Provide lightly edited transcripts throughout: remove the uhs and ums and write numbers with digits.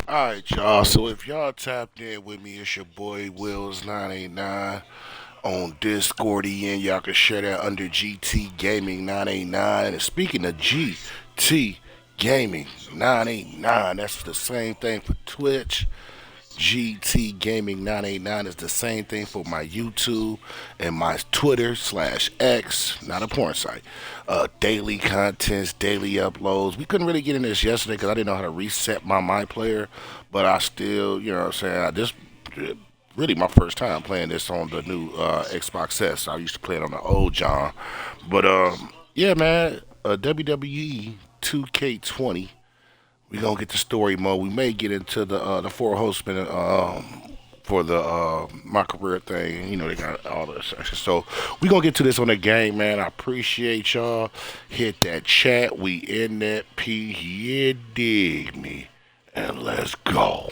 Alright, y'all. So if y'all tapped in with me, it's your boy Wills989 on Discord. Y'all can share that under GT Gaming 989. And speaking of GT Gaming 989, that's the same thing for Twitch. GT Gaming 989 is the same thing for my YouTube and my Twitter slash X, not a porn site. Daily contents, daily uploads. We couldn't really get in this yesterday because I didn't know how to reset my player, but I still, you know what I'm saying, I just really my first time playing this on the new Xbox S. I used to play it on the old John. But yeah, man, WWE 2K20. We gonna get the story mode. We may get into the four horsemen for the my career thing. You know they got all the sections. So we gonna get to this on the game, man. I appreciate y'all. Hit that chat. We in that piece. You dig me? And let's go.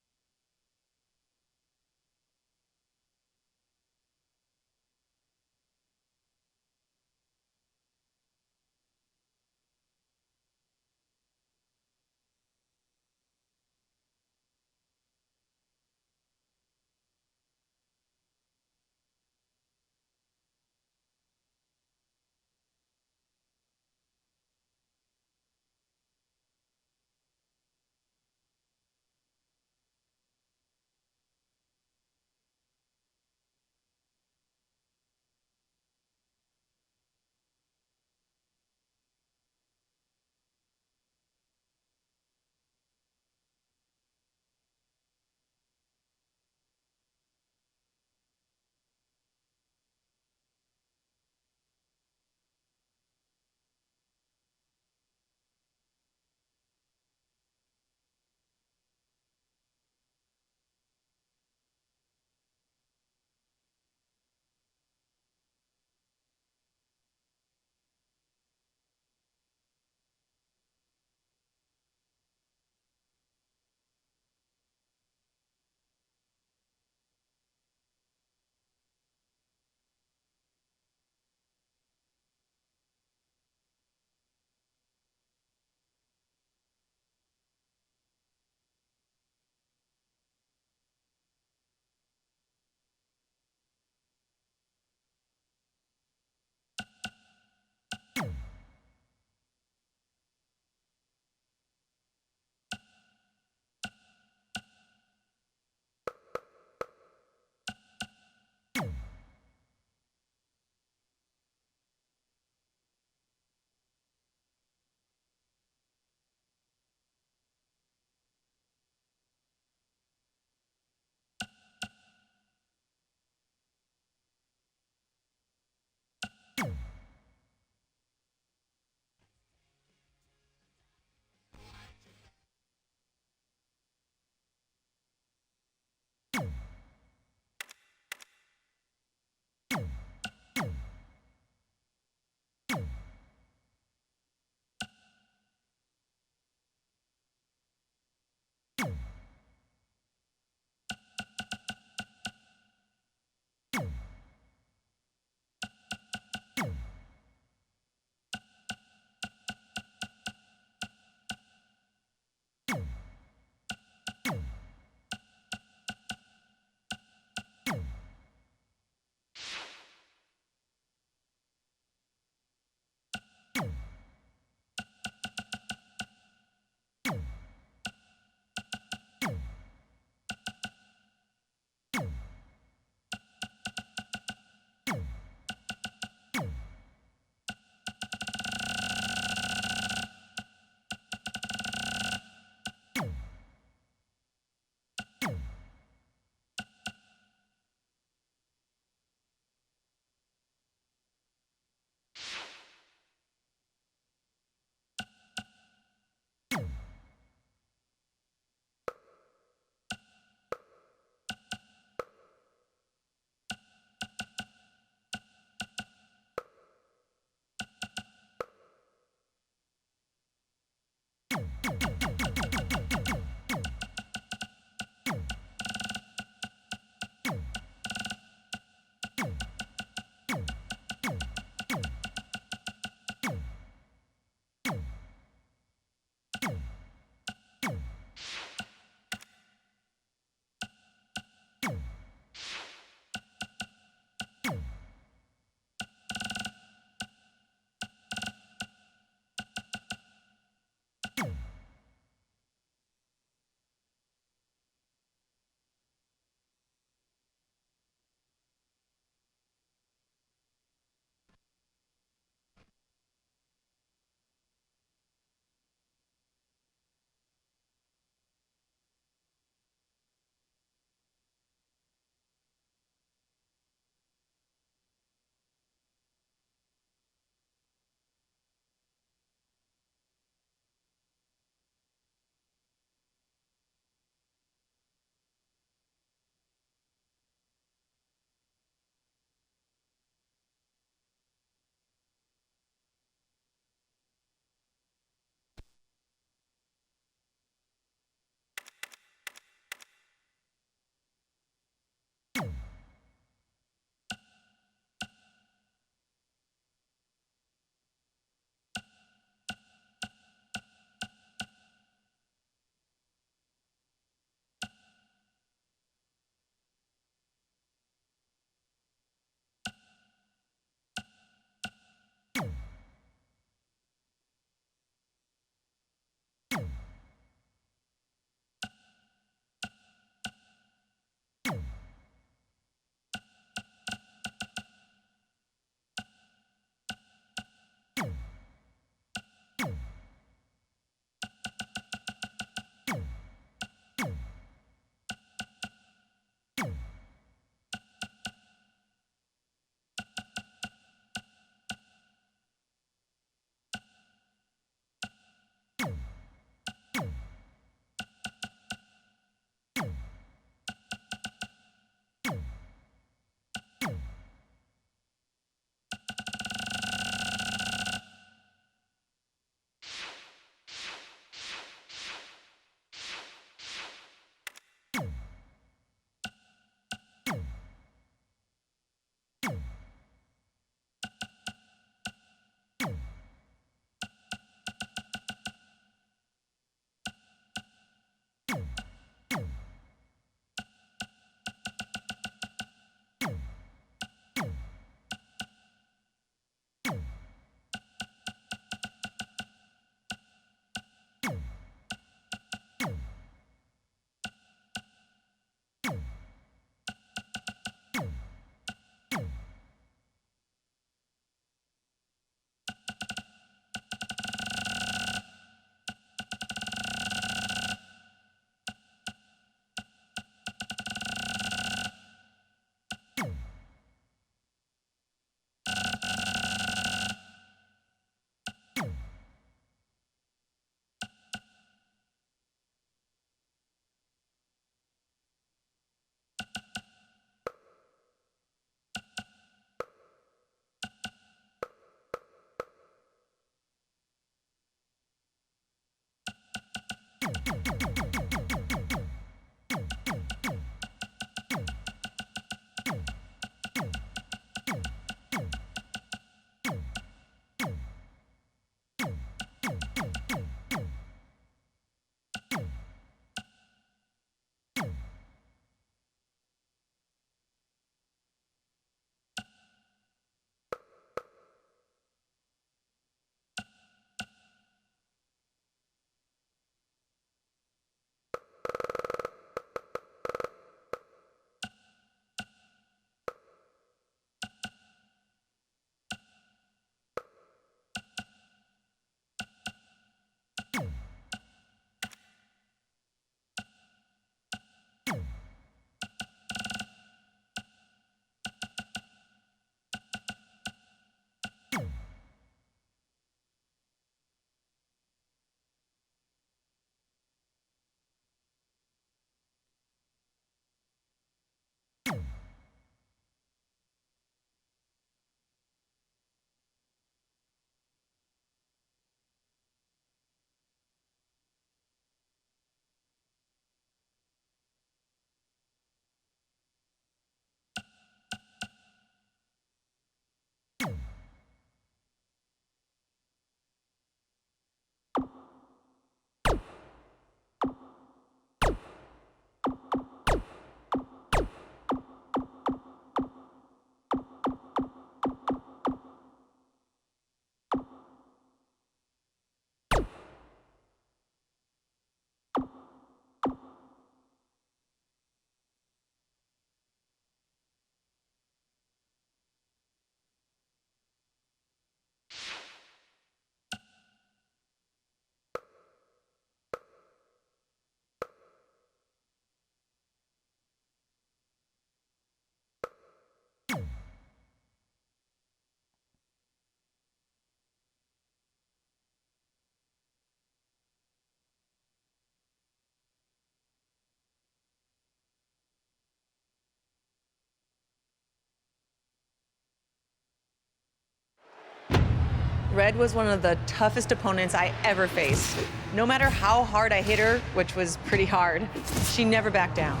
Red was one of the toughest opponents I ever faced. No matter how hard I hit her, which was pretty hard, she never backed down.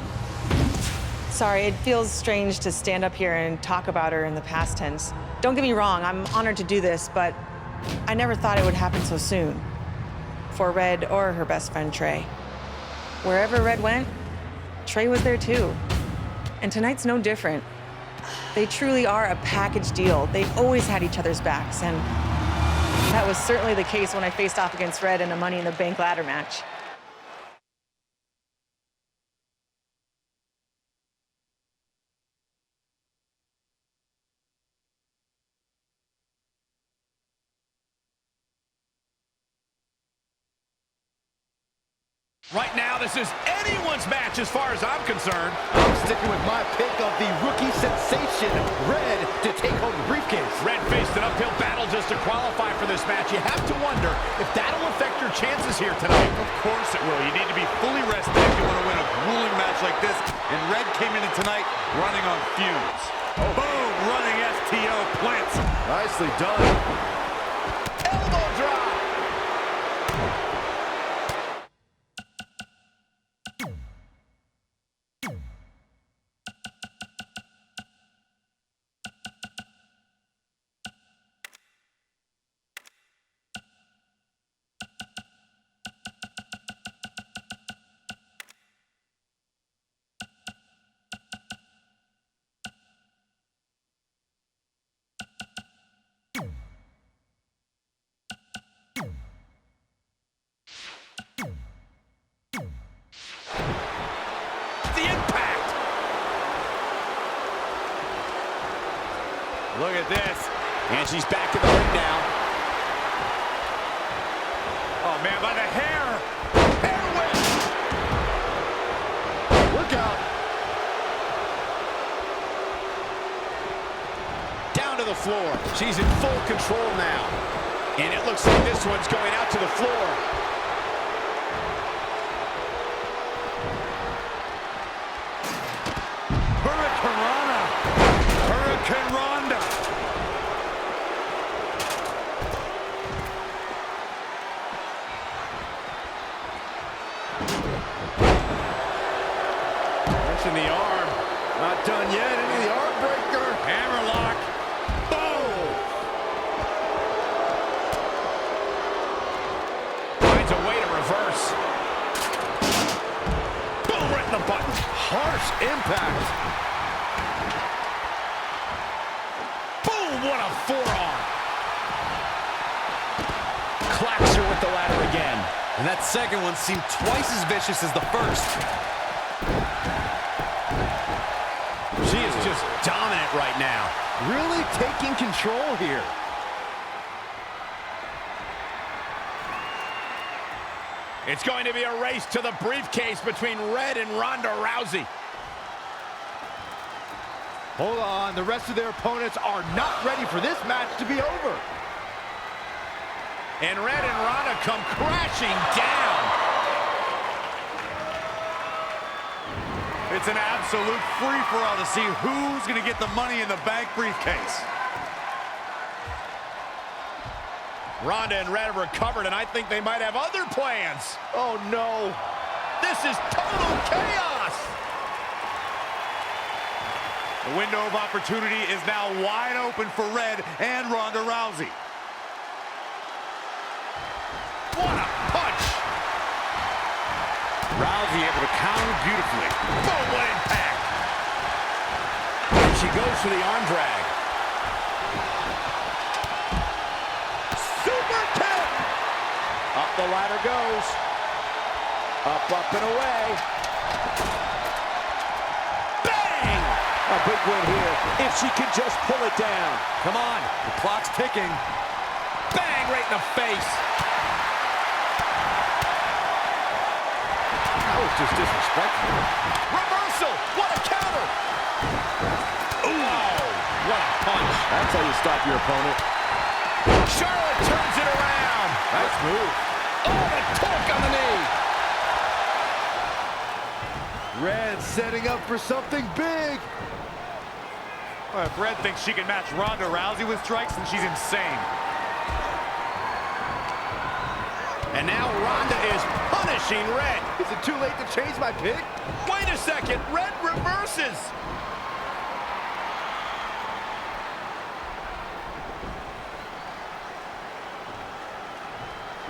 Sorry, it feels strange to stand up here and talk about her in the past tense. Don't get me wrong, I'm honored to do this, but I never thought it would happen so soon. For Red or her best friend, Trey. Wherever Red went, Trey was there too. And tonight's no different. They truly are a package deal. They've always had each other's backs, and that was certainly the case when I faced off against Red in a Money in the Bank ladder match. Right now, this is anyone's match as far as I'm concerned. I'm sticking with my pick of the rookie sensation, Red, to take home the briefcase. Red faced an uphill battle just to qualify for this match. You have to wonder if that'll affect your chances here tonight. Of course it will. You need to be fully rested if you want to win a grueling match like this. And Red came into tonight running on fumes. Oh. Boom! Running STO plants. Nicely done. Elbow drop. Look at this. And she's back in the ring now. Oh, man, by the hair. Hair whip. Look out. Down to the floor. She's in full control now. And it looks like this one's going out to the floor. Hurricane Ronda. Wrenching the arm. Not done yet. Into the arm breaker. Hammerlock. Boom! Finds a way to reverse. Boom, right in the button. Harsh impact. What a forearm. Claps her with the ladder again. And that second one seemed twice as vicious as the first. She is just dominant right now. Really taking control here. It's going to be a race to the briefcase between Red and Ronda Rousey. Hold on, the rest of their opponents are not ready for this match to be over. And Red and Ronda come crashing down. It's an absolute free-for-all to see who's going to get the Money in the Bank briefcase. Ronda and Red have recovered, and I think they might have other plans. Oh, no. This is total chaos. The window of opportunity is now wide open for Red and Ronda Rousey. What a punch! Rousey able to counter beautifully. Boom, what impact! And she goes for the arm drag. Super kick! Up the ladder goes. Up and away. Bang! A big win here. If she can just pull it down. Come on, the clock's ticking. Bang, right in the face. That was just disrespectful. Reversal! What a counter! Ooh! What a punch! That's how you stop your opponent. Charlotte turns it around! Nice move. Oh, the torque on the knee! Red setting up for something big. Well, if Red thinks she can match Ronda Rousey with strikes, then she's insane. And now Ronda is punishing Red. Is it too late to change my pick? Wait a second, Red reverses.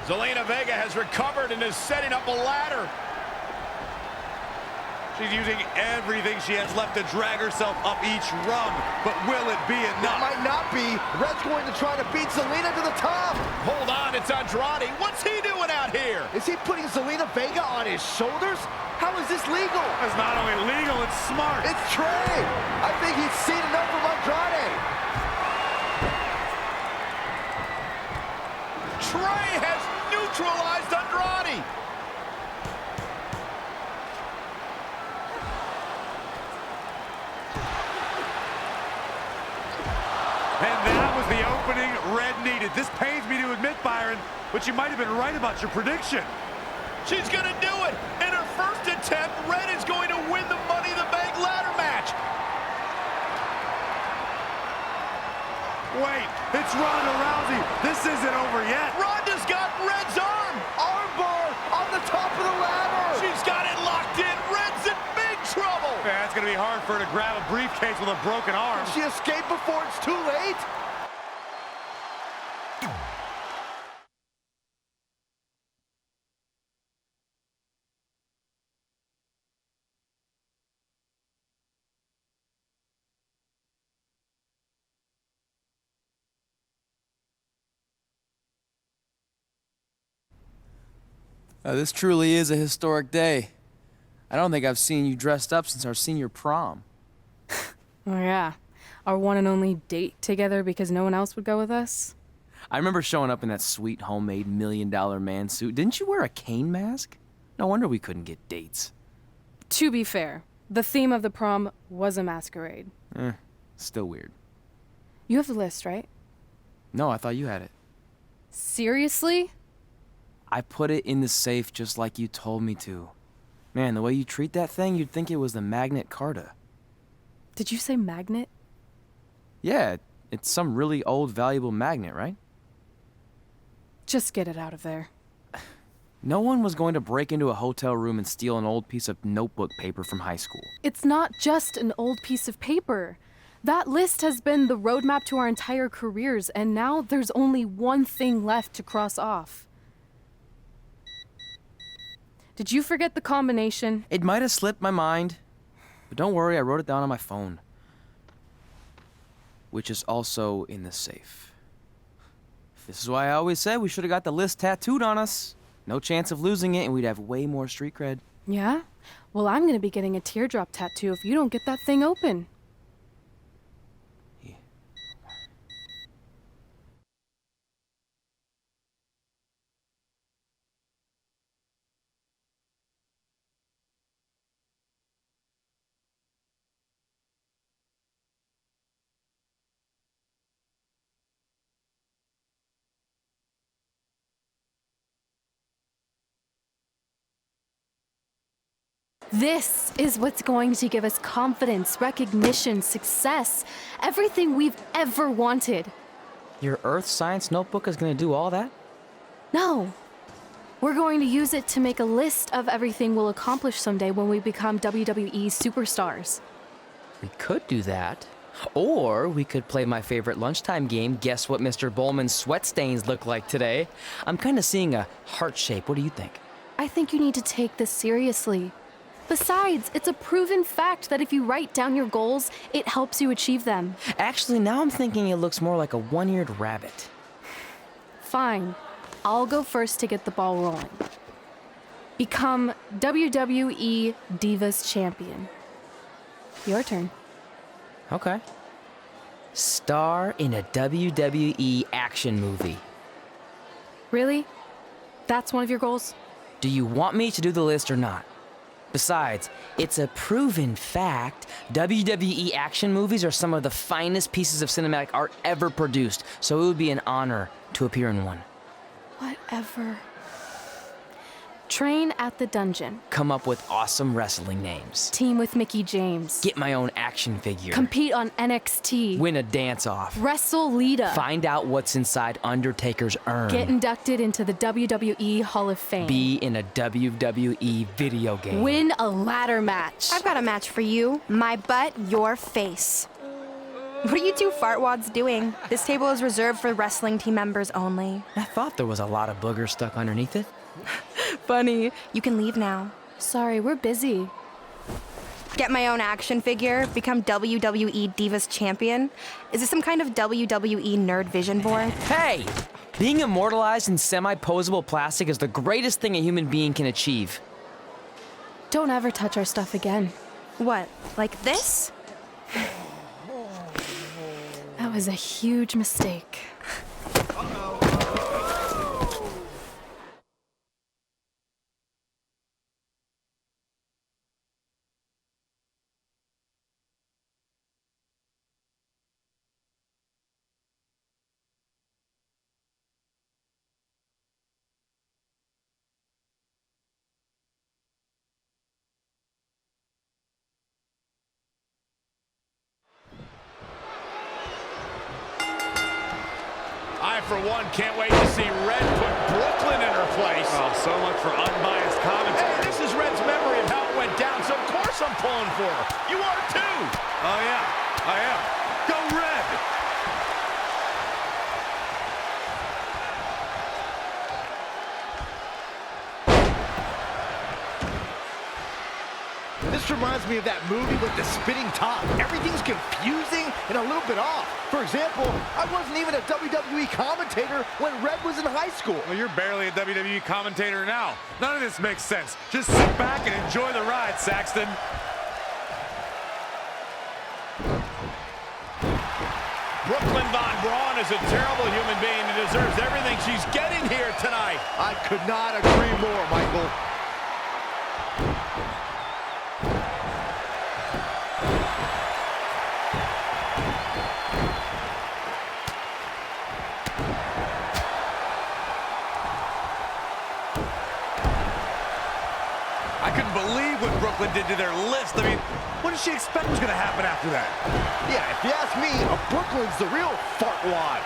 Zelina Vega has recovered and is setting up a ladder. She's using everything she has left to drag herself up each rung, but will it be It enough? might not be. Red's going to try to beat Zelina to the top. Hold on, it's Andrade. What's he doing out here? Is he putting Zelina Vega on his shoulders? How is this legal? It's not only legal, it's smart. It's Trey. I think he's seen enough from Andrade. Trey has neutralized Andrade. And that was the opening Red needed. This pains me to admit, Byron, but you might have been right about your prediction. She's gonna do it. In her first attempt, Red is going to win the Money in the Bank ladder match. Wait, it's Ronda Rousey. This isn't over yet. Ronda's got Red's arm. Armbar on the top of the ladder. She's got it locked in. Red's in big trouble. Yeah, it's going to be hard for her to grab a briefcase with a broken arm. She escaped before it's too late. This truly is a historic day. I don't think I've seen you dressed up since our senior prom. Oh yeah, our one and only date together because no one else would go with us. I remember showing up in that sweet homemade $1 million man suit. Didn't you wear a cane mask? No wonder we couldn't get dates. To be fair, the theme of the prom was a masquerade. Still weird. You have the list, right? No, I thought you had it. Seriously? I put it in the safe just like you told me to. Man, the way you treat that thing, you'd think it was the Magnet Carta. Did you say magnet? Yeah, it's some really old, valuable magnet, right? Just get it out of there. No one was going to break into a hotel room and steal an old piece of notebook paper from high school. It's not just an old piece of paper. That list has been the roadmap to our entire careers, and now there's only one thing left to cross off. Did you forget the combination? It might have slipped my mind, but don't worry, I wrote it down on my phone. Which is also in the safe. This is why I always said we should have got the list tattooed on us. No chance of losing it, and we'd have way more street cred. Yeah? Well, I'm gonna be getting a teardrop tattoo if you don't get that thing open. This is what's going to give us confidence, recognition, success, everything we've ever wanted. Your Earth Science notebook is going to do all that? No. We're going to use it to make a list of everything we'll accomplish someday when we become WWE superstars. We could do that. Or we could play my favorite lunchtime game, Guess What Mr. Bowman's Sweat Stains Look Like Today. I'm kind of seeing a heart shape. What do you think? I think you need to take this seriously. Besides, it's a proven fact that if you write down your goals, it helps you achieve them. Actually, now I'm thinking it looks more like a one-eared rabbit. Fine. I'll go first to get the ball rolling. Become WWE Divas Champion. Your turn. Okay. Star in a WWE action movie. Really? That's one of your goals? Do you want me to do the list or not? Besides, it's a proven fact, WWE action movies are some of the finest pieces of cinematic art ever produced, so it would be an honor to appear in one. Whatever. Train at the dungeon. Come up with awesome wrestling names. Team with Mickey James. Get my own action figure. Compete on NXT. Win a dance-off. Wrestle Lita. Find out what's inside Undertaker's urn. Get inducted into the WWE Hall of Fame. Be in a WWE video game. Win a ladder match. I've got a match for you. My butt, your face. What are you two fartwads doing? This table is reserved for wrestling team members only. I thought there was a lot of boogers stuck underneath it. Funny. You can leave now. Sorry, we're busy. Get my own action figure, become WWE Divas Champion. Is this some kind of WWE nerd vision board? Hey! Being immortalized in semi-posable plastic is the greatest thing a human being can achieve. Don't ever touch our stuff again. What, like this? That was a huge mistake. I, for one, can't wait to see Red put Brooklyn in her place. Oh, so much for unbiased commentary. Hey, this is Red's memory of how it went down, so of course I'm pulling for her. You are too. Oh, yeah, I am. Go Red! This reminds me of that movie with the spinning top. Everything's confusing and a little bit off. For example, I wasn't even a WWE commentator when Red was in high school. Well, you're barely a WWE commentator now. None of this makes sense. Just sit back and enjoy the ride, Saxton. Brooklyn Von Braun is a terrible human being and deserves everything she's getting here tonight. I could not agree more, Michael. I couldn't believe what Brooklyn did to their list. I mean, what did she expect was going to happen after that? Yeah, if you ask me, Brooklyn's the real fartwad.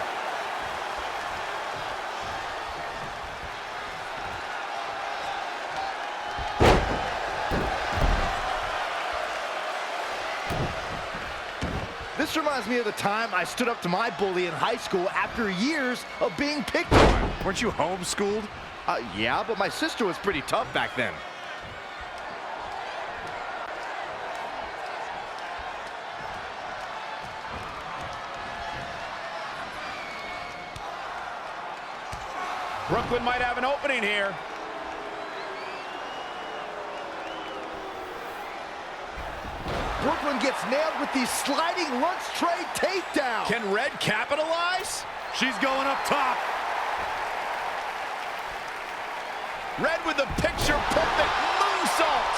This reminds me of the time I stood up to my bully in high school after years of being picked on. Weren't you homeschooled? Yeah, but my sister was pretty tough back then. Brooklyn might have an opening here. Brooklyn gets nailed with the sliding lunch tray takedown. Can Red capitalize? She's going up top. Red with the picture-perfect moonsault.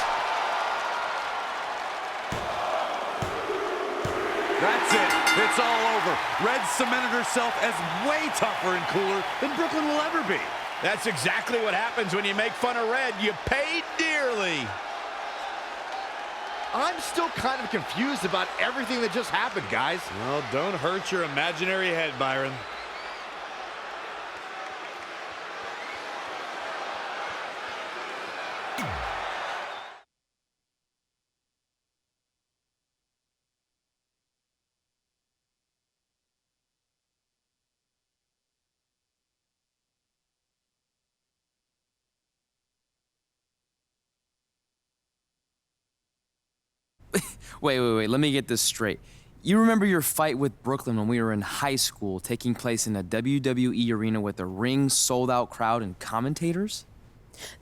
That's it. It's all over. Red cemented herself as way tougher and cooler than Brooklyn will ever be. That's exactly what happens when you make fun of Red. You pay dearly. I'm still kind of confused about everything that just happened, guys. Well, don't hurt your imaginary head, Byron. Wait, let me get this straight. You remember your fight with Brooklyn when we were in high school, taking place in a WWE arena with a ring, sold-out crowd, and commentators?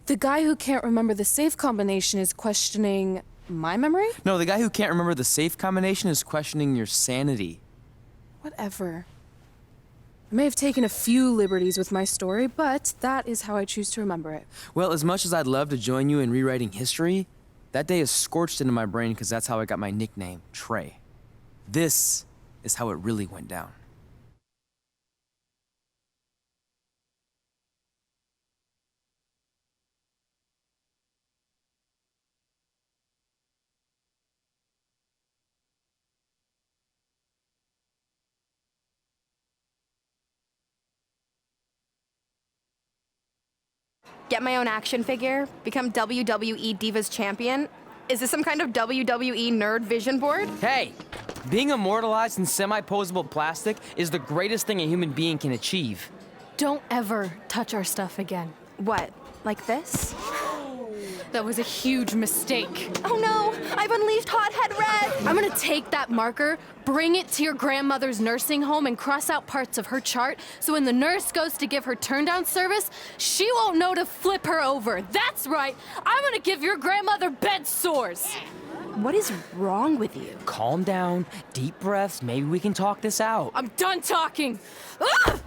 The guy who can't remember the safe combination is questioning my memory? No, the guy who can't remember the safe combination is questioning your sanity. Whatever. I may have taken a few liberties with my story, but that is how I choose to remember it. Well, as much as I'd love to join you in rewriting history, that day is scorched into my brain because that's how I got my nickname, Trey. This is how it really went down. Get my own action figure? Become WWE Divas Champion? Is this some kind of WWE nerd vision board? Hey, being immortalized in semi-posable plastic is the greatest thing a human being can achieve. Don't ever touch our stuff again. What, like this? That was a huge mistake. Oh no, I've unleashed Hothead Red! I'm gonna take that marker, bring it to your grandmother's nursing home, and cross out parts of her chart so when the nurse goes to give her turn-down service, she won't know to flip her over. That's right, I'm gonna give your grandmother bed sores. What is wrong with you? Calm down, deep breaths, maybe we can talk this out. I'm done talking. Ah!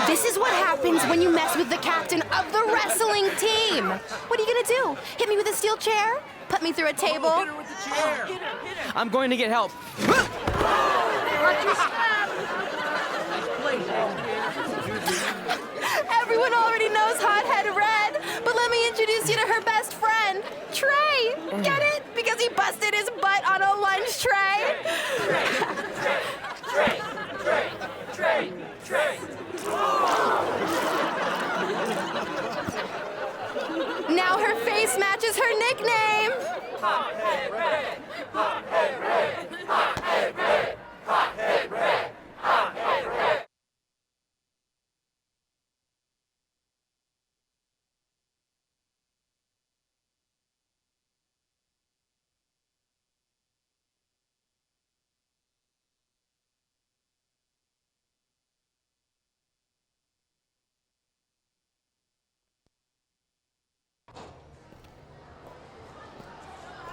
This is what happens when you mess with the captain of the wrestling team. What are you gonna do? Hit me with a steel chair? Put me through a table? Hit her with the chair. I'm going to get help. Everyone already knows Hothead Red, but let me introduce you to her best friend, Trey. Get it? Because he busted his butt on a lunch tray. Now her face matches her nickname. Hothead Red! Hothead Red! Hothead Red! Hothead Red! Hothead Red!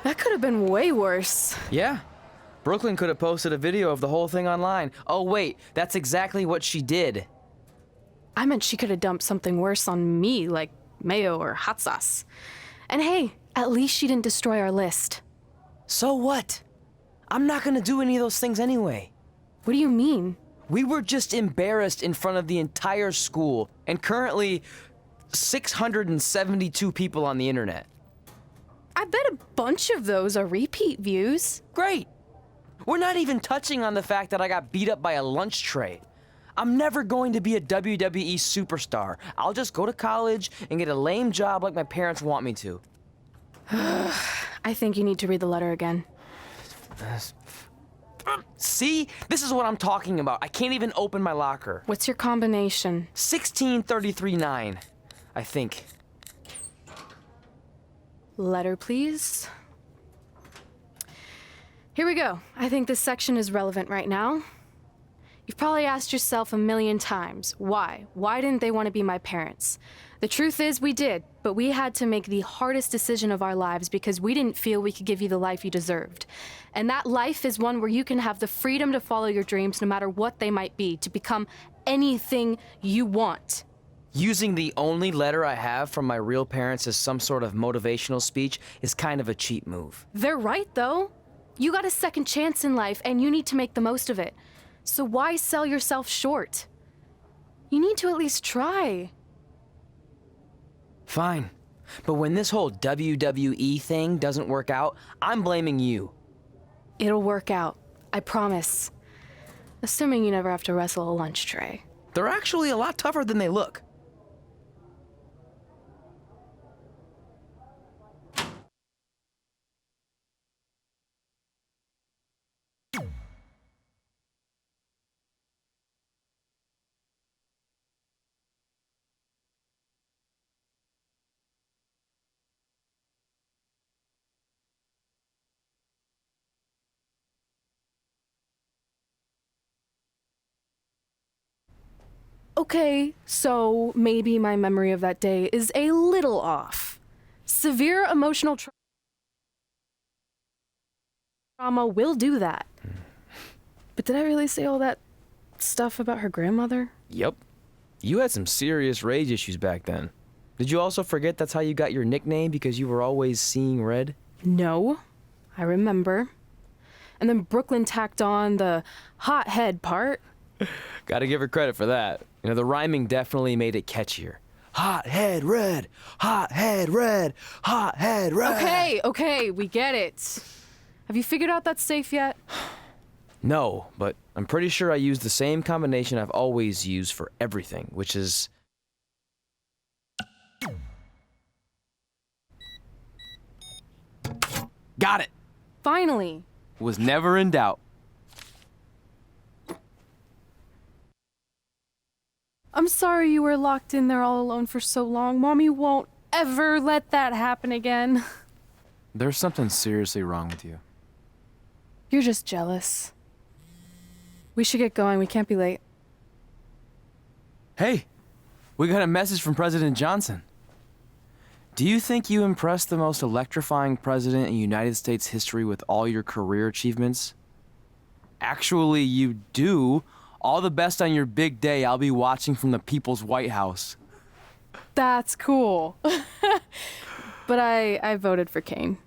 That could have been way worse. Yeah. Brooklyn could have posted a video of the whole thing online. Oh, wait, that's exactly what she did. I meant she could have dumped something worse on me, like mayo or hot sauce. And hey, at least she didn't destroy our list. So what? I'm not gonna do any of those things anyway. What do you mean? We were just embarrassed in front of the entire school, and currently 672 people on the internet. I bet a bunch of those are repeat views. Great. We're not even touching on the fact that I got beat up by a lunch tray. I'm never going to be a WWE superstar. I'll just go to college and get a lame job like my parents want me to. I think you need to read the letter again. See? This is what I'm talking about. I can't even open my locker. What's your combination? 1633-9, I think. Letter, please. Here we go. I think this section is relevant right now. You've probably asked yourself a million times, why? Why didn't they want to be my parents? The truth is we did, but we had to make the hardest decision of our lives because we didn't feel we could give you the life you deserved. And that life is one where you can have the freedom to follow your dreams no matter what they might be, to become anything you want. Using the only letter I have from my real parents as some sort of motivational speech is kind of a cheap move. They're right, though. You got a second chance in life, and you need to make the most of it. So why sell yourself short? You need to at least try. Fine. But when this whole WWE thing doesn't work out, I'm blaming you. It'll work out. I promise. Assuming you never have to wrestle a lunch tray. They're actually a lot tougher than they look. Okay, so maybe my memory of that day is a little off. Severe emotional trauma will do that. But did I really say all that stuff about her grandmother? Yep. You had some serious rage issues back then. Did you also forget that's how you got your nickname because you were always seeing red? No, I remember. And then Brooklyn tacked on the hot head part. Gotta give her credit for that. You know, the rhyming definitely made it catchier. Hot head red, hot head red, hot head red. Okay, we get it. Have you figured out that's safe yet? No, but I'm pretty sure I used the same combination I've always used for everything, which is... Got it! Finally. Was never in doubt. I'm sorry you were locked in there all alone for so long. Mommy won't ever let that happen again. There's something seriously wrong with you. You're just jealous. We should get going. We can't be late. Hey, we got a message from President Johnson. Do you think you impressed the most electrifying president in United States history with all your career achievements? Actually, you do. All the best on your big day. I'll be watching from the People's White House. That's cool. But I voted for Kane.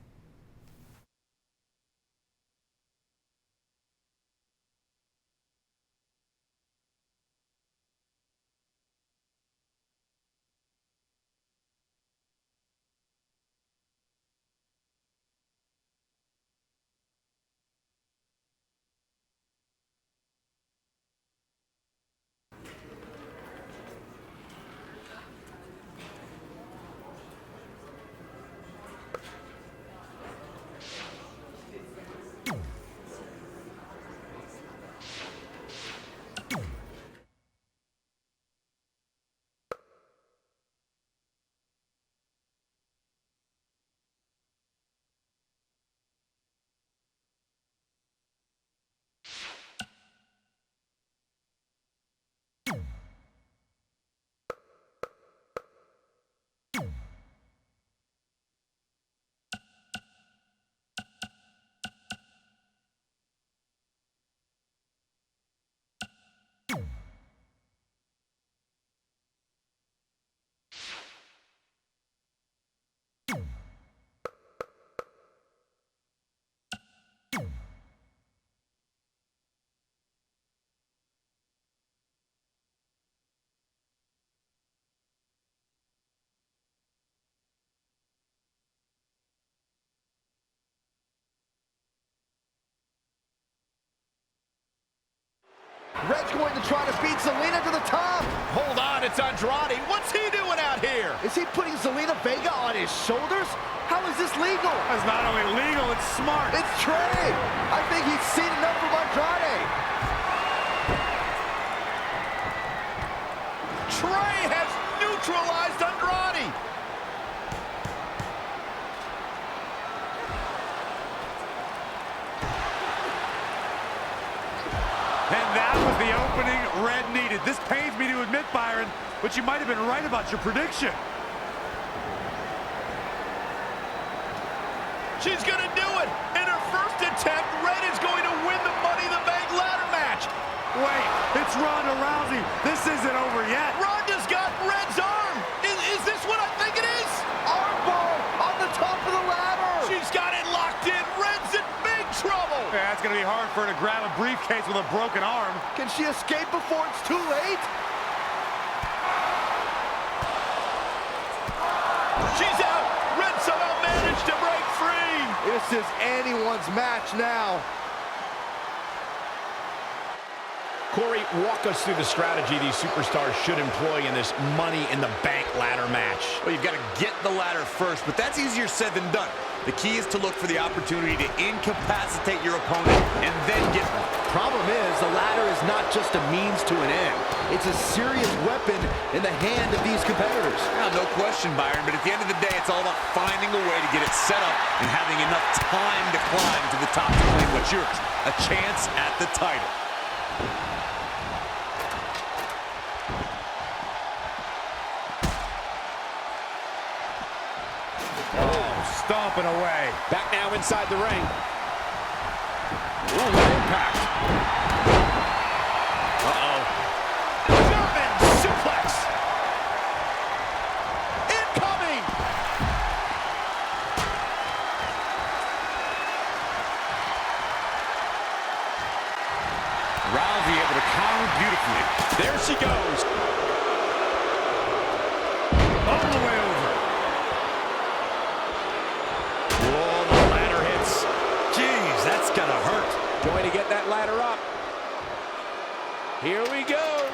Red's going to try to beat Zelina to the top. Hold on, it's Andrade. What's he doing out here? Is he putting Zelina Vega on his shoulders? How is this legal? It's not only legal, it's smart. It's Trey. I think he's seen enough from Andrade. Trey has neutralized Andrade. And that was the opening Red needed. This pains me to admit, Byron, but you might have been right about your prediction. She's gonna do it. In her first attempt, Red is going to win the Money in the Bank ladder match. Wait, it's Ronda Rousey. This isn't over yet. Ronda's got Red's arm. Is this what I think it is? Armbar on the top of the ladder. She's got it locked in. Red's in big trouble. Yeah, it's going to be hard for her to grab a briefcase with a broken arm. Can she escape before it's too late? She's out. Red somehow managed to break free. This is anyone's match now. Corey, walk us through the strategy these superstars should employ in this Money in the Bank ladder match. Well, you've got to get the ladder first, but that's easier said than done. The key is to look for the opportunity to incapacitate your opponent and then get one. Problem is, the ladder is not just a means to an end. It's a serious weapon in the hand of these competitors. Now, no question, Byron, but at the end of the day, it's all about finding a way to get it set up and having enough time to climb to the top to claim what's yours, a chance at the title. Stomping away. Back now inside the ring. Ooh, impact. Uh-oh. German suplex. Incoming. Rousey able to counter beautifully. There she goes. All the way over. Whoa, the ladder hits. Jeez, that's gonna hurt. Going to get that ladder up. Here we go.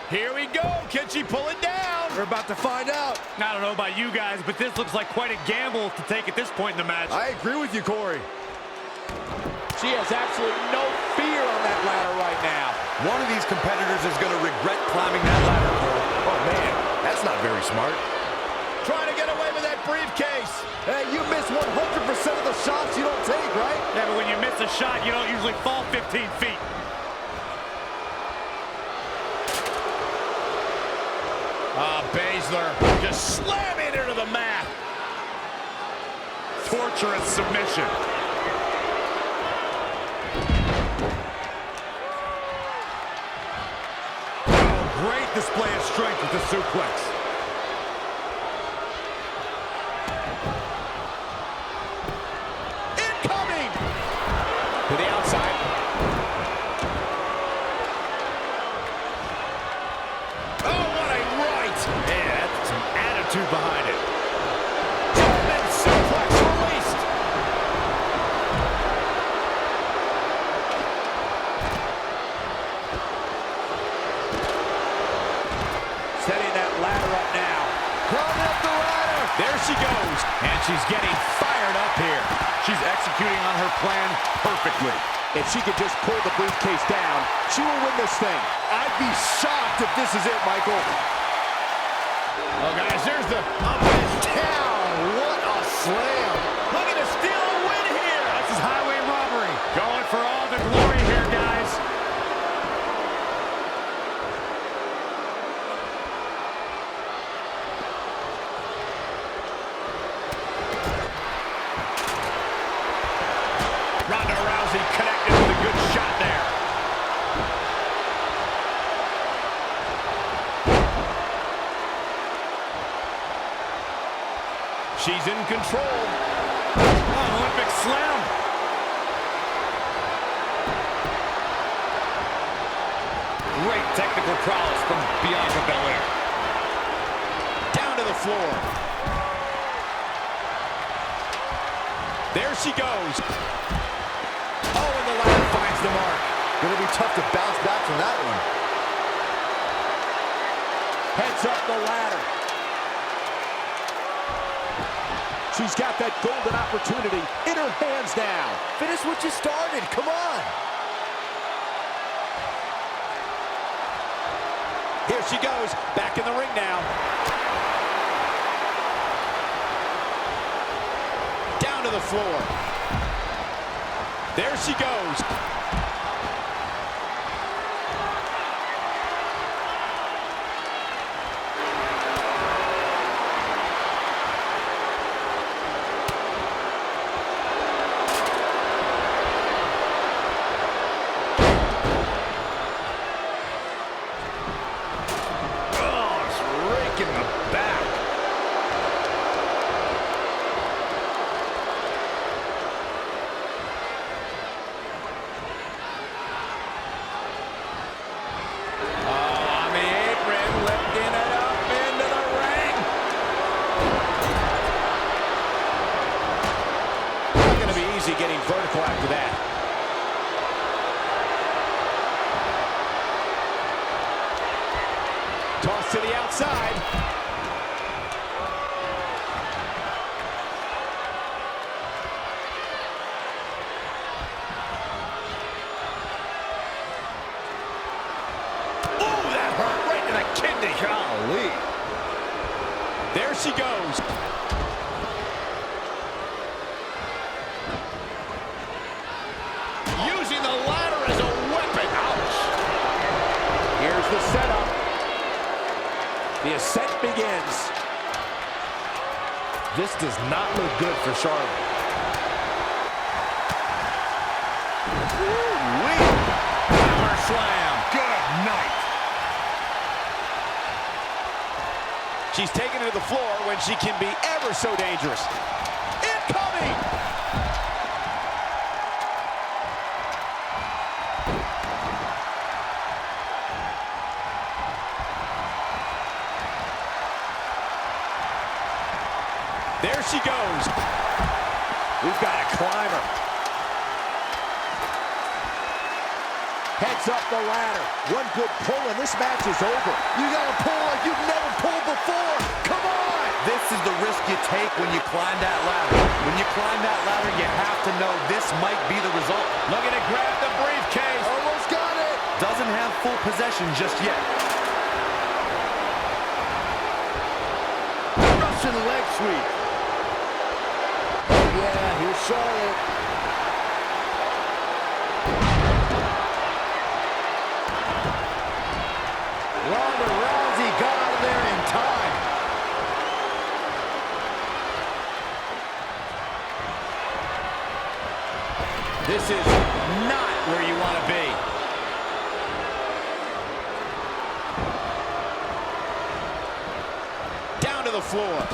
Here we go. Can she pull it down? We're about to find out. I don't know about you guys, but this looks like quite a gamble to take at this point in the match. I agree with you, Corey. She has absolutely no fear on that ladder right now. One of these competitors is going to regret climbing that ladder, Cole. Oh, man, that's not very smart. Trying to get away with that briefcase. Hey, you miss 100% of the shots you don't take, right? Yeah, but when you miss a shot, you don't usually fall 15 feet. Baszler just slamming her to the mat. Torturous submission. Oh, great display of strength with the suplex. Incoming! To the outside. Oh, what a right! Yeah, that's some attitude behind it. German suplex released. Setting that ladder up now. Climbing up the ladder. There she goes, and she's getting fired up here. She's executing on her plan perfectly. If she could just pull the briefcase down, she will win this thing. I'd be shocked if this is it, Michael. Oh, guys, there's the up and down. What a slam. Looking to steal a win here. This is highway robbery. Going for all the glory here, guys. Ronda Rousey connected with a good shot there. She's in control. Oh, Olympic slam. Great technical prowess from Bianca Belair. Down to the floor. There she goes. Oh, and the ladder finds the mark. Gonna be tough to bounce back from that one. Heads up the ladder. She's got that golden opportunity in her hands now. Finish what you started. Come on. Here she goes, back in the ring now. Down to the floor. There she goes. Getting vertical after that. Toss to the outside. Ooh, that hurt right in the kidney. Golly. There she goes. Using the ladder as a weapon. Ouch. Here's the setup. The ascent begins. This does not look good for Charlotte. Woo-wee. Hammer slam. Good night. She's taken to the floor when she can be ever so dangerous. Incoming. There she goes. We've got a climber. Heads up the ladder. One good pull and this match is over. You gotta pull like you've never pulled before. Come on! This is the risk you take when you climb that ladder. When you climb that ladder, you have to know this might be the result. Looking to grab the briefcase. Almost got it. Doesn't have full possession just yet. Russian leg sweep. Oh yeah, here's Charlotte. Ronda Rousey got out of there in time. This is not where you want to be. Down to the floor.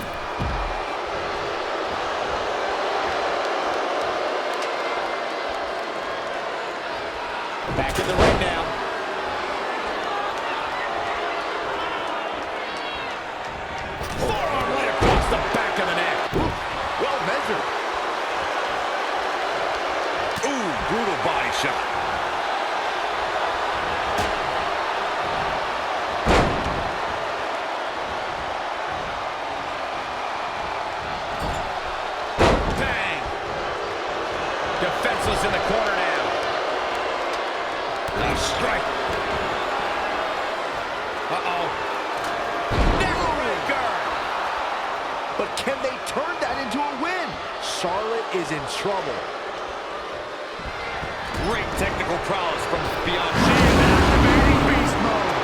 Back in the ring now. Forearm right across the back of the neck. Well measured. Ooh, brutal body shot. Bang! Defenseless in the corner now. Nice strike. Uh-oh. Neckbreaker! But can they turn that into a win? Charlotte is in trouble. Great technical prowess from beyond. She is activating beast mode.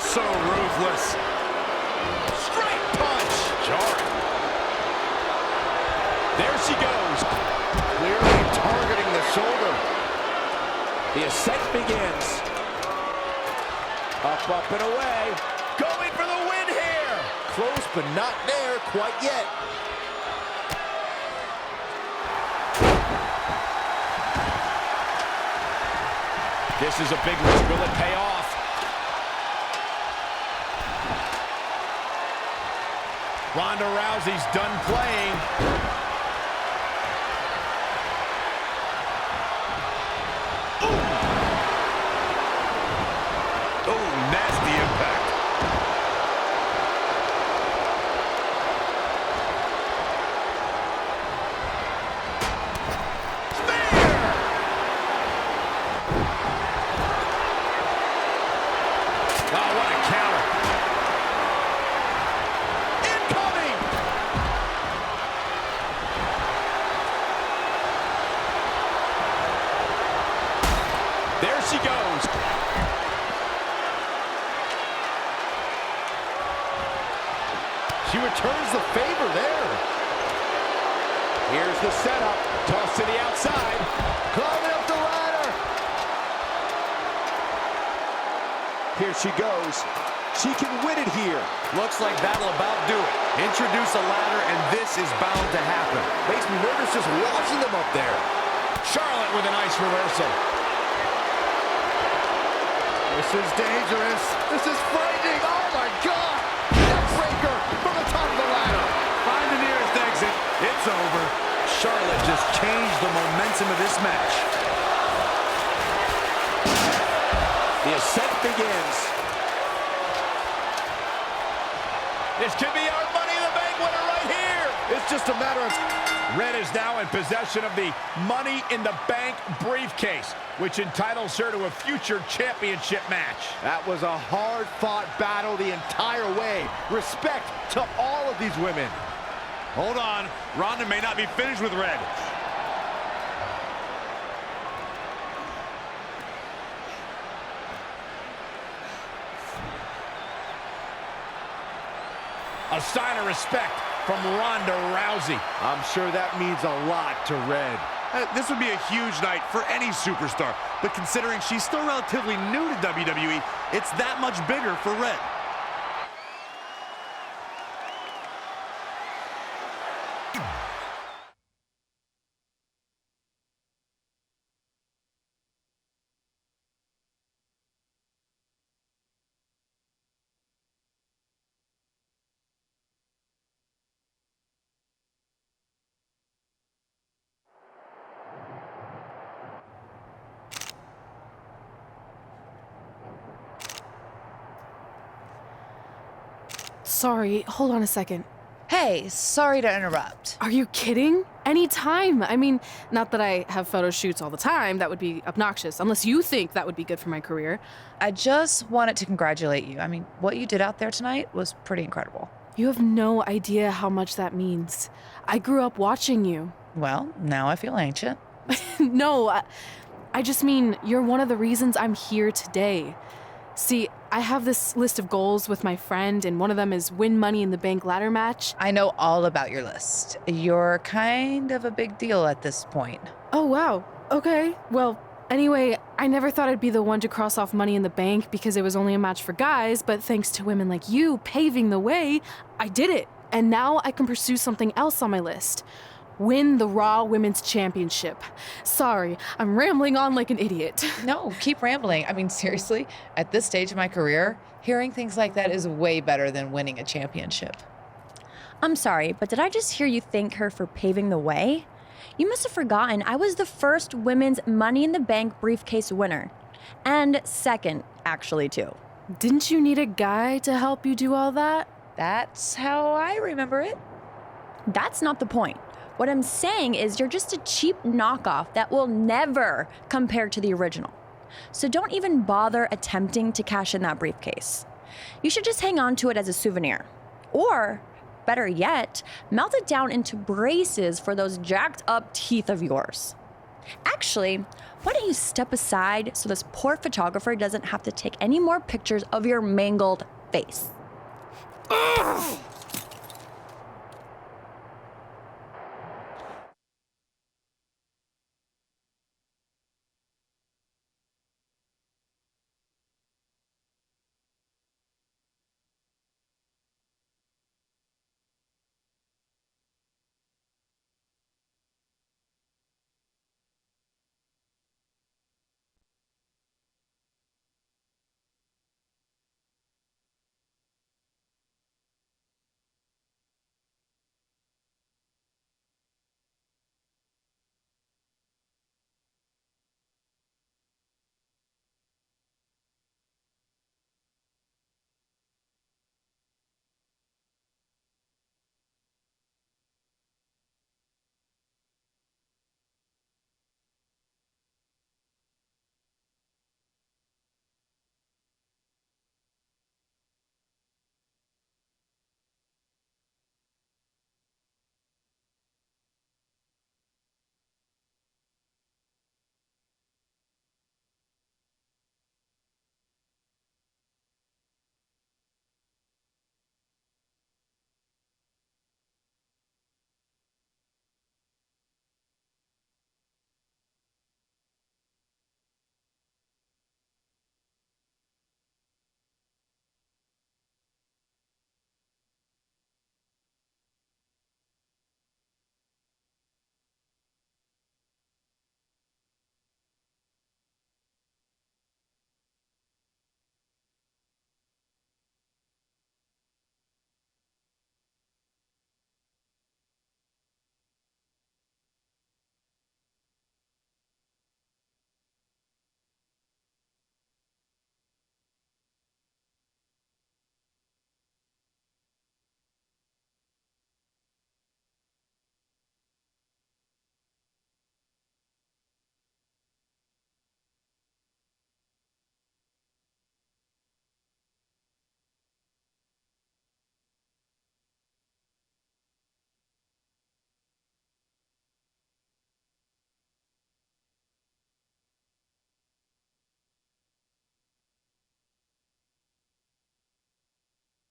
So ruthless. Straight punch. Jarring. There she goes. Clearly targeting the shoulder. The ascent begins. Up, and away. Going for the win here. Close, but not there quite yet. This is a big risk. Will it pay off? Ronda Rousey's done playing. Oh, nasty impact. Oh, what a counter. Incoming! There she goes. She returns the favor there. Here's the setup. Toss to the outside. Climbing up the ladder. Here she goes. She can win it here. Looks like that'll about do it. Introduce a ladder, and this is bound to happen. Makes me nervous just watching them up there. Charlotte with a nice reversal. This is dangerous. This is frightening. Oh, my God. Neckbreaker from the top of the ladder. Find the nearest exit. It's over. Charlotte just changed the momentum of this match. The ascent begins. This could be our Money in the Bank winner right here. It's just a matter of... Red is now in possession of the Money in the Bank briefcase, which entitles her to a future championship match. That was a hard-fought battle the entire way. Respect to all of these women. Hold on. Ronda may not be finished with Red. A sign of respect from Ronda Rousey. I'm sure that means a lot to Red. This would be a huge night for any superstar, but considering she's still relatively new to WWE, it's that much bigger for Red. Sorry, hold on a second. Hey, sorry to interrupt. Are you kidding? Anytime. I mean, not that I have photo shoots all the time. That would be obnoxious, unless you think that would be good for my career. I just wanted to congratulate you. I mean, what you did out there tonight was pretty incredible. You have no idea how much that means. I grew up watching you. Well, now I feel ancient. No, I just mean you're one of the reasons I'm here today. See, I have this list of goals with my friend, and one of them is win Money in the Bank ladder match. I know all about your list. You're kind of a big deal at this point. Oh, wow. Okay. Well, anyway, I never thought I'd be the one to cross off Money in the Bank because it was only a match for guys, but thanks to women like you paving the way, I did it. And now I can pursue something else on my list. Win the Raw Women's Championship. Sorry, I'm rambling on like an idiot. No, keep rambling. I mean, seriously, at this stage of my career, hearing things like that is way better than winning a championship. I'm sorry, but did I just hear you thank her for paving the way? You must have forgotten I was the first women's Money in the Bank briefcase winner. And second, actually, too. Didn't you need a guy to help you do all that? That's how I remember it. That's not the point. What I'm saying is you're just a cheap knockoff that will never compare to the original. So don't even bother attempting to cash in that briefcase. You should just hang on to it as a souvenir. Or, better yet, melt it down into braces for those jacked up teeth of yours. Actually, why don't you step aside so this poor photographer doesn't have to take any more pictures of your mangled face? Ugh!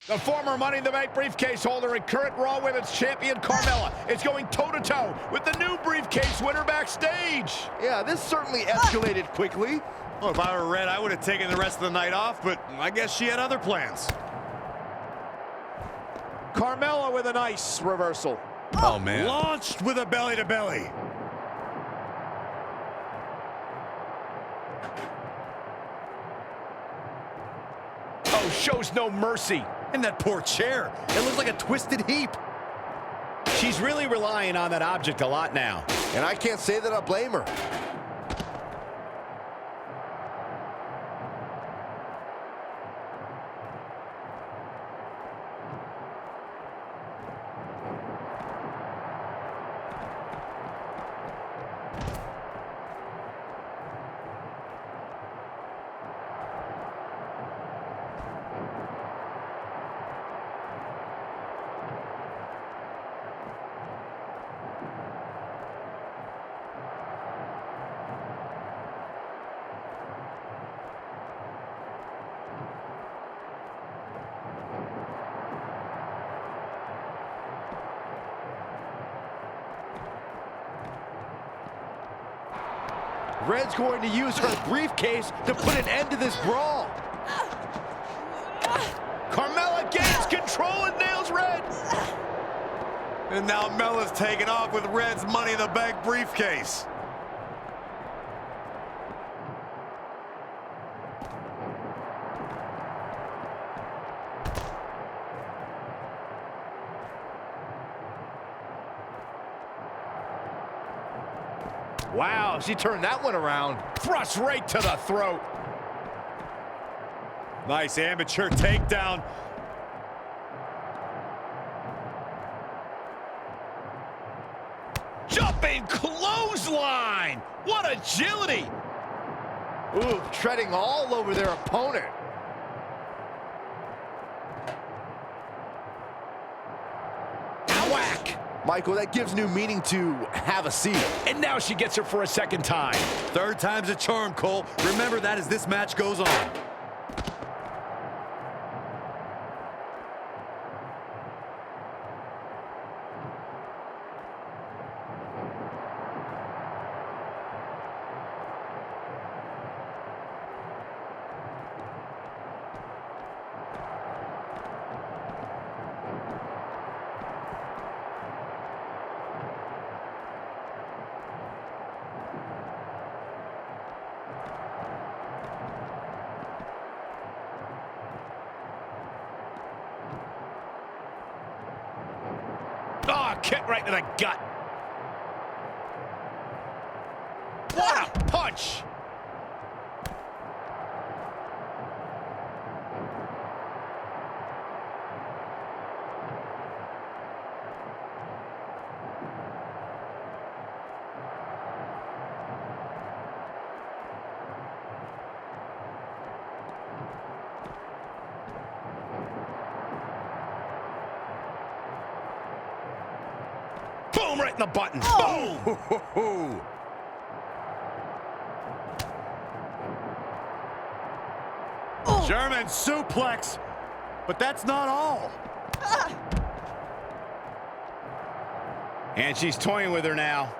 The former Money in the Bank briefcase holder and current Raw Women's Champion Carmella is going toe-to-toe with the new briefcase winner backstage. Yeah, this certainly escalated quickly. Well, if I were Red, I would have taken the rest of the night off, but I guess she had other plans. Carmella with a nice reversal. Oh, man. Launched with a belly-to-belly. Oh, shows no mercy. And that poor chair. It looks like a twisted heap. She's really relying on that object a lot now. And I can't say that I blame her. Red's going to use her briefcase to put an end to this brawl. Carmella gains control and nails Red. And now Mella's taking off with Red's Money in the Bank briefcase. Wow, she turned that one around. Thrust right to the throat. Nice amateur takedown. Jumping clothesline. What agility. Ooh, treading all over their opponent. Whack. Michael, that gives new meaning to have a seat. And now she gets her for a second time. Third time's a charm, Cole. Remember that as this match goes on. Oh, kick right to the gut. What a punch. Boom, right in the button. Boom. German suplex, but that's not all. And she's toying with her now.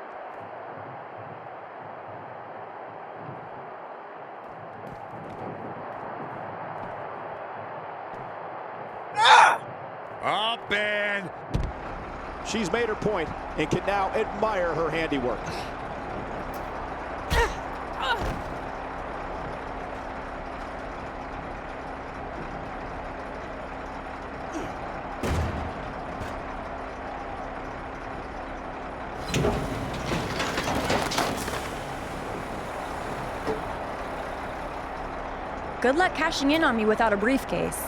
Up and... She's made her point and can now admire her handiwork. Good luck cashing in on me without a briefcase.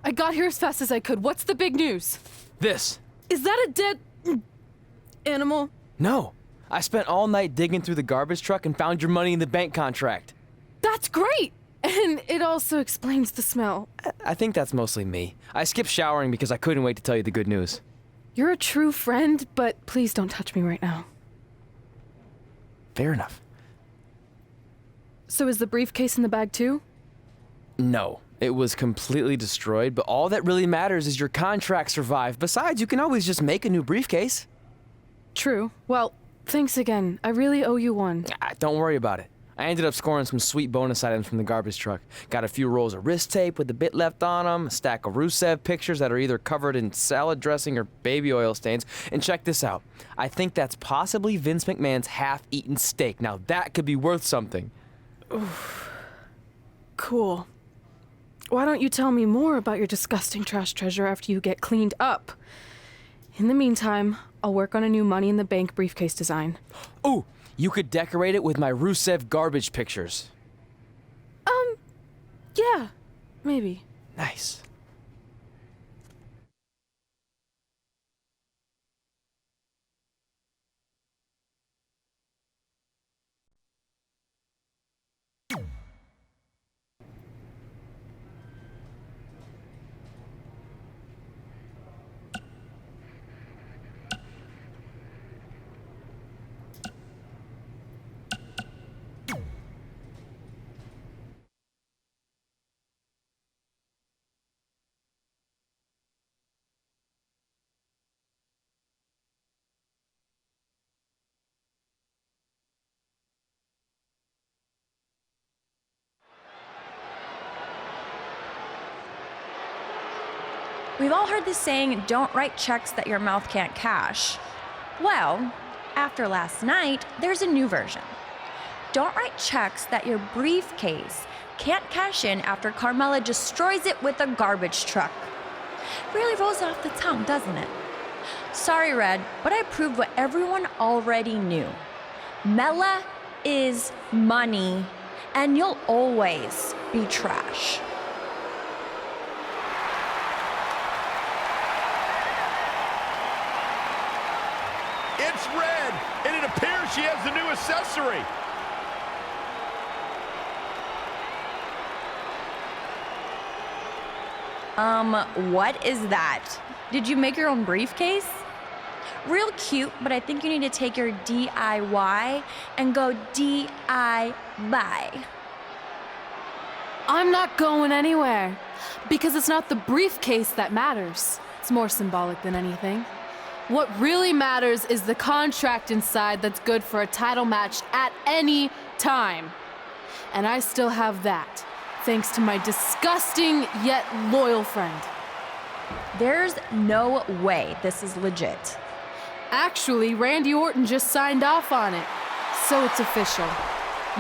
I got here as fast as I could. What's the big news? This. Is that a dead animal? No. I spent all night digging through the garbage truck and found your money in the bank contract. That's great! And it also explains the smell. I think that's mostly me. I skipped showering because I couldn't wait to tell you the good news. You're a true friend, but please don't touch me right now. Fair enough. So is the briefcase in the bag too? No. It was completely destroyed, but all that really matters is your contract survived. Besides, you can always just make a new briefcase. True. Well, thanks again. I really owe you one. Don't worry about it. I ended up scoring some sweet bonus items from the garbage truck. Got a few rolls of wrist tape with a bit left on them, a stack of Rusev pictures that are either covered in salad dressing or baby oil stains. And check this out. I think that's possibly Vince McMahon's half-eaten steak. Now that could be worth something. Oof. Cool. Why don't you tell me more about your disgusting trash treasure after you get cleaned up? In the meantime, I'll work on a new Money in the Bank briefcase design. Ooh, you could decorate it with my Rusev garbage pictures. Yeah, maybe. Nice. We've all heard the saying, don't write checks that your mouth can't cash. Well, after last night, there's a new version. Don't write checks that your briefcase can't cash in after Carmella destroys it with a garbage truck. Really rolls off the tongue, doesn't it? Sorry, Red, but I proved what everyone already knew. Mella is money, and you'll always be trash. It's Red, and it appears she has the new accessory. What is that? Did you make your own briefcase? Real cute, but I think you need to take your DIY and go DI-buy. I'm not going anywhere. Because it's not the briefcase that matters. It's more symbolic than anything. What really matters is the contract inside that's good for a title match at any time. And I still have that, thanks to my disgusting yet loyal friend. There's no way this is legit. Actually, Randy Orton just signed off on it, so it's official.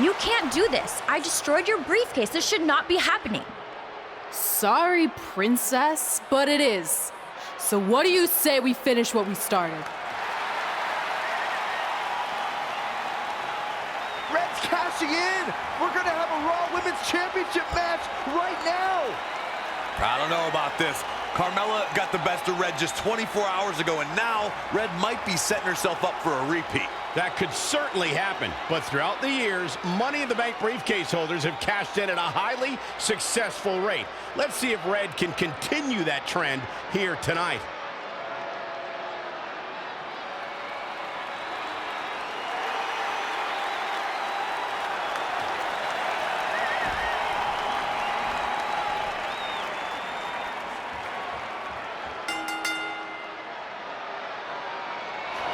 You can't do this. I destroyed your briefcase. This should not be happening. Sorry, princess, but it is. So what do you say we finish what we started? Red's cashing in! We're gonna have a Raw Women's Championship match right now! I don't know about this. Carmella got the best of Red just 24 hours ago, and now Red might be setting herself up for a repeat. That could certainly happen, but throughout the years, Money in the Bank briefcase holders have cashed in at a highly successful rate. Let's see if Red can continue that trend here tonight.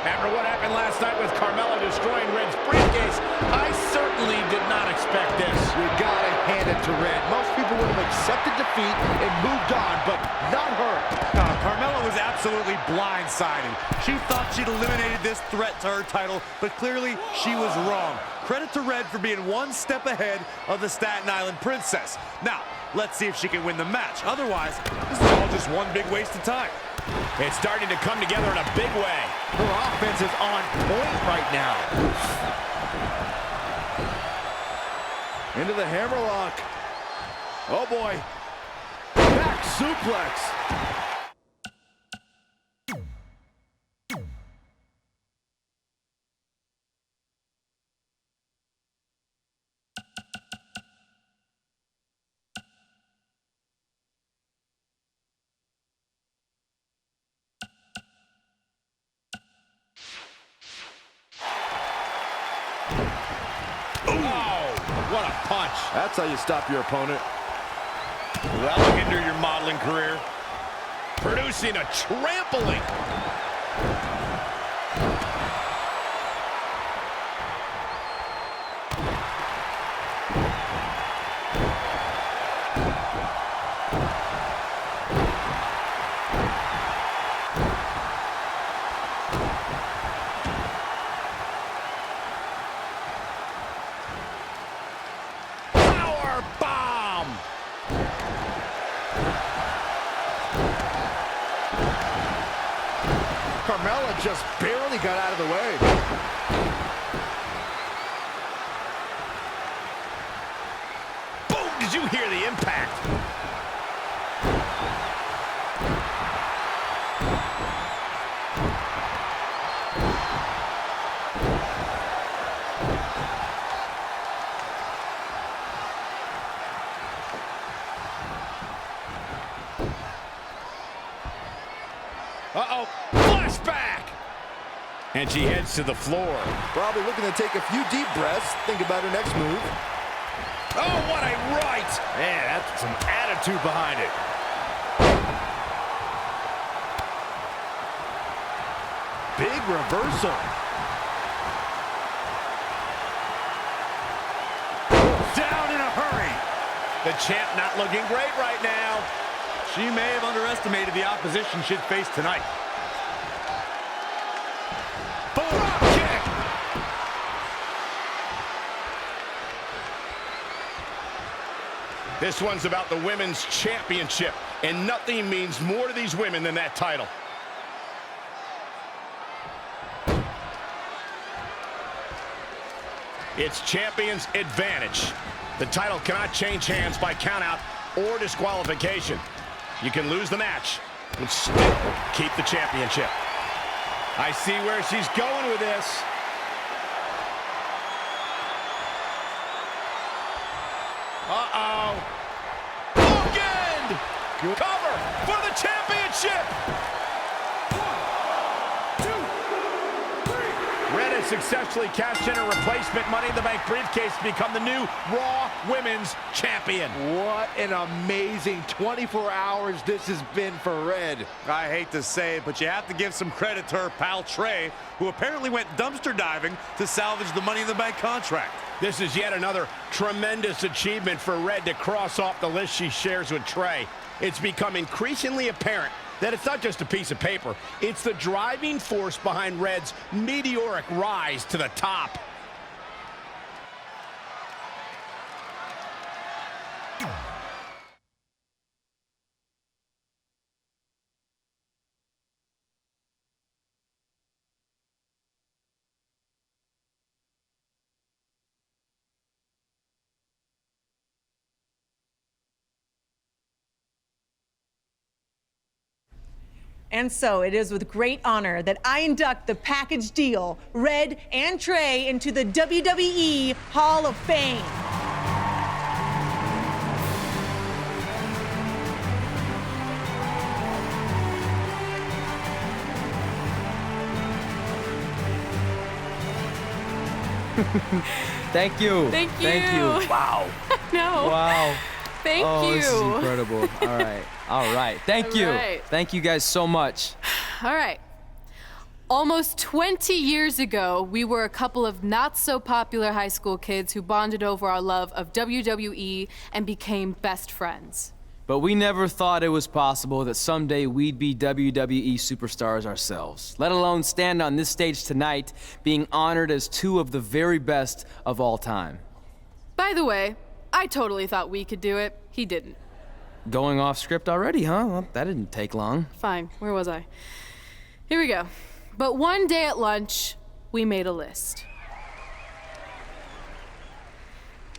After what happened last night with Carmella destroying Red's briefcase, I certainly did not expect this. You gotta hand it to Red. Most people would have accepted defeat and moved on, but not her. Carmella was absolutely blindsided. She thought she'd eliminated this threat to her title, but clearly she was wrong. Credit to Red for being one step ahead of the Staten Island Princess. Now, let's see if she can win the match. Otherwise, this is all just one big waste of time. It's starting to come together in a big way. Her offense is on point right now. Into the hammerlock. Oh boy. Back suplex. What a punch. That's how you stop your opponent. That'll hinder your modeling career. Producing a trampling. Carmella just barely got out of the way. Boom! Did you hear the impact? Uh-oh. Flashback! And she heads to the floor. Probably looking to take a few deep breaths. Think about her next move. Oh, what a right! Man, that's some attitude behind it. Big reversal. Down in a hurry. The champ not looking great right now. She may have underestimated the opposition she'd face tonight. Drop kick. This one's about the women's championship, and nothing means more to these women than that title. It's champion's advantage. The title cannot change hands by countout or disqualification. You can lose the match and still keep the championship. I see where she's going with this. Uh-oh. Bookend! Cover for the championship! Red has successfully cashed in a replacement Money in the Bank briefcase to become the new Raw Women's Champion. What an amazing 24 hours this has been for Red. I hate to say it, but you have to give some credit to her pal Trey, who apparently went dumpster diving to salvage the Money in the Bank contract. This is yet another tremendous achievement for Red to cross off the list she shares with Trey. It's become increasingly apparent that it's not just a piece of paper. It's the driving force behind Red's meteoric rise to the top. And so it is with great honor that I induct the package deal, Red and Trey, into the WWE Hall of Fame. Thank you. Thank you. Thank you. Wow. No. Wow. Thank Oh, you. this is incredible. All right. All right. Thank you. All right. Thank you guys so much. All right. Almost 20 years ago, we were a couple of not-so-popular high school kids who bonded over our love of WWE and became best friends. But we never thought it was possible that someday we'd be WWE superstars ourselves, let alone stand on this stage tonight being honored as two of the very best of all time. By the way, I totally thought we could do it. He didn't. Going off script already, huh? Well, that didn't take long. Fine. Where was I? Here we go. But one day at lunch, we made a list.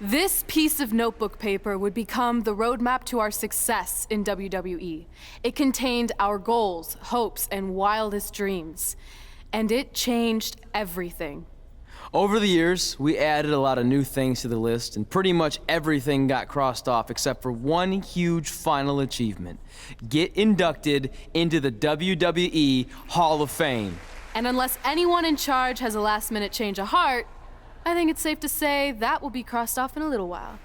This piece of notebook paper would become the roadmap to our success in WWE. It contained our goals, hopes, and wildest dreams. And it changed everything. Over the years, we added a lot of new things to the list, and pretty much everything got crossed off except for one huge final achievement. Get inducted into the WWE Hall of Fame. And unless anyone in charge has a last-minute change of heart, I think it's safe to say that will be crossed off in a little while.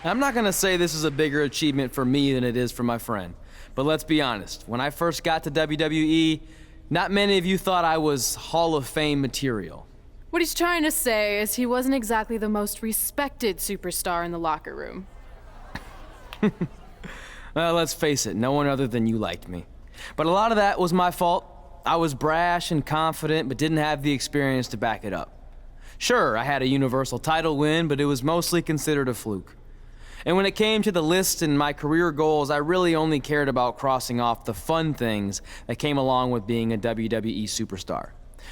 I'm not gonna say this is a bigger achievement for me than it is for my friend. But let's be honest, when I first got to WWE, not many of you thought I was Hall of Fame material. What he's trying to say is he wasn't exactly the most respected superstar in the locker room. Well, let's face it, no one other than you liked me. But a lot of that was my fault. I was brash and confident, but didn't have the experience to back it up. Sure, I had a Universal title win, but it was mostly considered a fluke. And when it came to the list and my career goals, I really only cared about crossing off the fun things that came along with being a WWE superstar.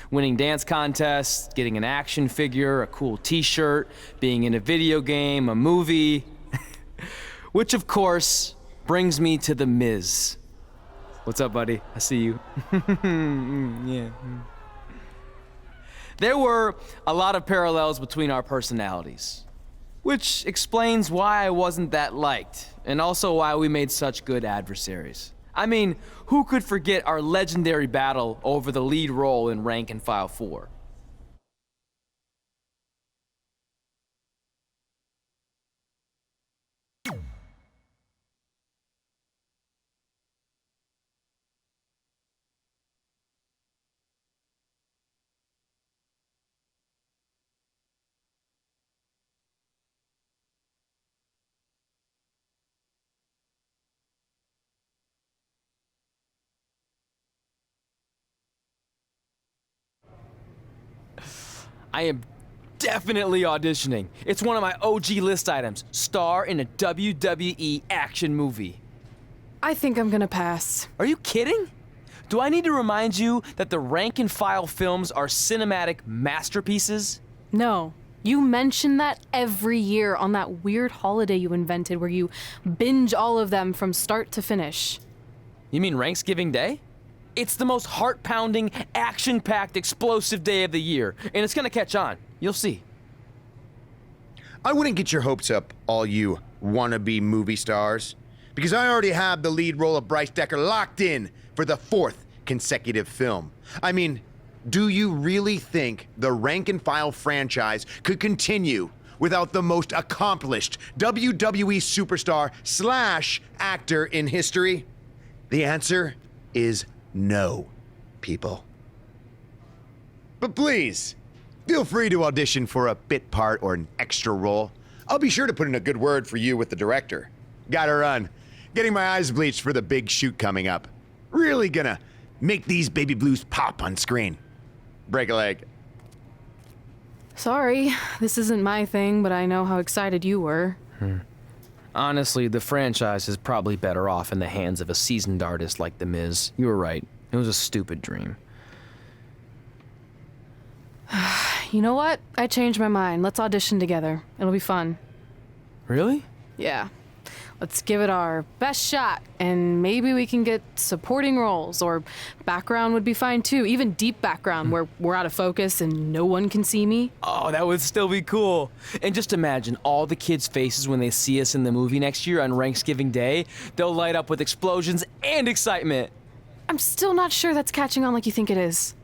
Winning dance contests, getting an action figure, a cool t-shirt, being in a video game, a movie. Which, of course, brings me to The Miz. What's up, buddy? I see you. Yeah. There were a lot of parallels between our personalities, which explains why I wasn't that liked, and also why we made such good adversaries. I mean, who could forget our legendary battle over the lead role in Rank and File 4? I am definitely auditioning. It's one of my OG list items. Star in a WWE action movie. I think I'm gonna pass. Are you kidding? Do I need to remind you that the Rank and File films are cinematic masterpieces? No. You mention that every year on that weird holiday you invented where you binge all of them from start to finish. You mean Thanksgiving Day? It's the most heart-pounding, action-packed, explosive day of the year, and it's gonna catch on. You'll see. I wouldn't get your hopes up, all you wannabe movie stars, because I already have the lead role of Bryce Decker locked in for the 4th consecutive film. I mean, do you really think the Rank and File franchise could continue without the most accomplished WWE superstar / actor in history? The answer is no, people. But please, feel free to audition for a bit part or an extra role. I'll be sure to put in a good word for you with the director. Gotta run. Getting my eyes bleached for the big shoot coming up. Really gonna make these baby blues pop on screen. Break a leg. Sorry, this isn't my thing, but I know how excited you were. Honestly, the franchise is probably better off in the hands of a seasoned artist like The Miz. You were right. It was a stupid dream. You know what? I changed my mind. Let's audition together. It'll be fun. Really? Yeah. Let's give it our best shot, and maybe we can get supporting roles, or background would be fine too. Even deep background where we're out of focus and no one can see me. Oh, that would still be cool. And just imagine all the kids' faces when they see us in the movie next year on Thanksgiving Day. They'll light up with explosions and excitement. I'm still not sure that's catching on like you think it is.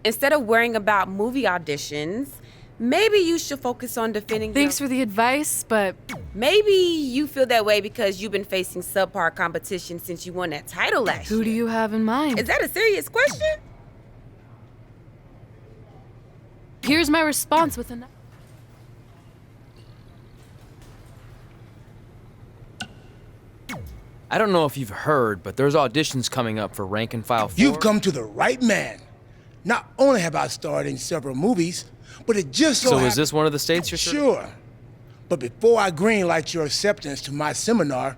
Instead of worrying about movie auditions, maybe you should focus on defending Thanks for the advice, but maybe you feel that way because you've been facing subpar competition since you won that title last year. who do you have in mind? Is that a serious question? Here's my response with a... I don't know if you've heard, but there's auditions coming up for Rank and File 4. You've come to the right man. Not only have I starred in several movies, but it just so So is this one of the states you're Sure. But before I greenlight your acceptance to my seminar,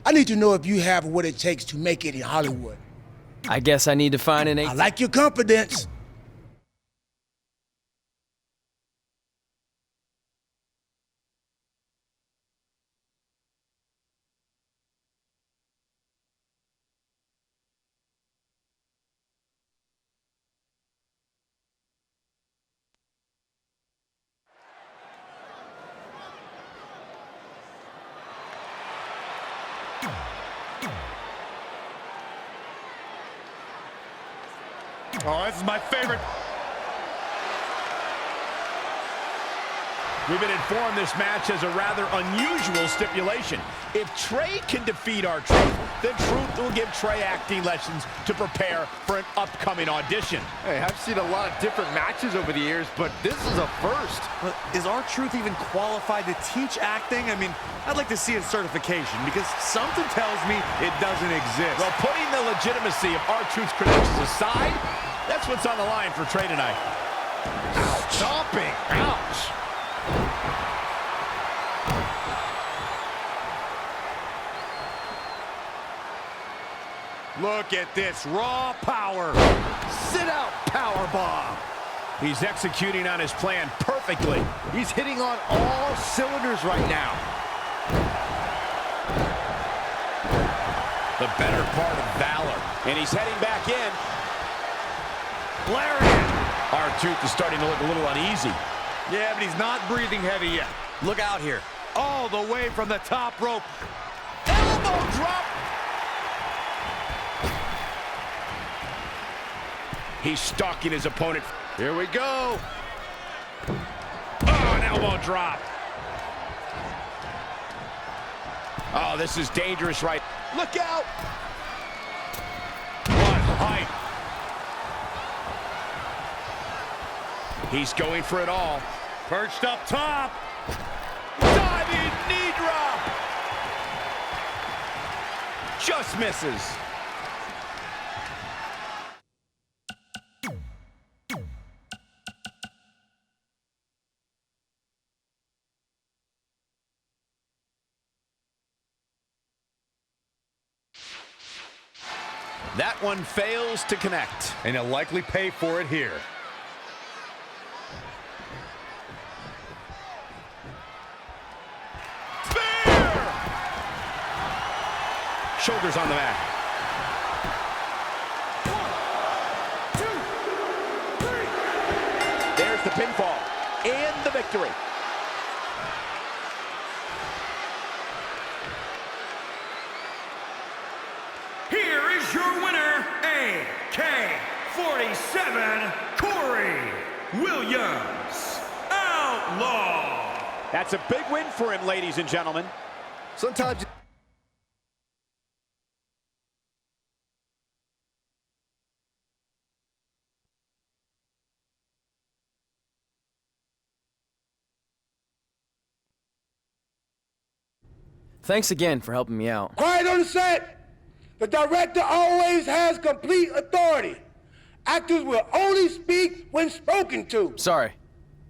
I need to know if you have what it takes to make it in Hollywood. I guess I need to find an... I like your confidence. Oh, this is my favorite. We've been informed this match has a rather unusual stipulation. If Trey can defeat R-Truth, then Truth will give Trey acting lessons to prepare for an upcoming audition. Hey, I've seen a lot of different matches over the years, but this is a first. But is R-Truth even qualified to teach acting? I mean, I'd like to see his certification because something tells me it doesn't exist. Well, putting the legitimacy of R-Truth's credentials aside, that's what's on the line for Trey tonight. Ouch. Stomping. Ouch. Look at this raw power. Sit out power bomb. He's executing on his plan perfectly. He's hitting on all cylinders right now. The better part of valor. And he's heading back in. Lariat. R-Truth is starting to look a little uneasy. Yeah, but he's not breathing heavy yet. Look out here. All the way from the top rope. Elbow drop. He's stalking his opponent. Here we go. Oh, an elbow drop. Oh, this is dangerous right. Look out. What height. He's going for it all. Perched up top. Diving knee drop. Just misses. That one fails to connect. And he'll likely pay for it here. Spear! Shoulders on the mat. 1, 2, 3. There's the pinfall and the victory. Here is your winner, AK-47, Corey Williams, Outlaw. That's a big win for him, ladies and gentlemen. Sometimes... Thanks again for helping me out. Quiet on the set. The director always has complete authority. Actors will only speak when spoken to. Sorry.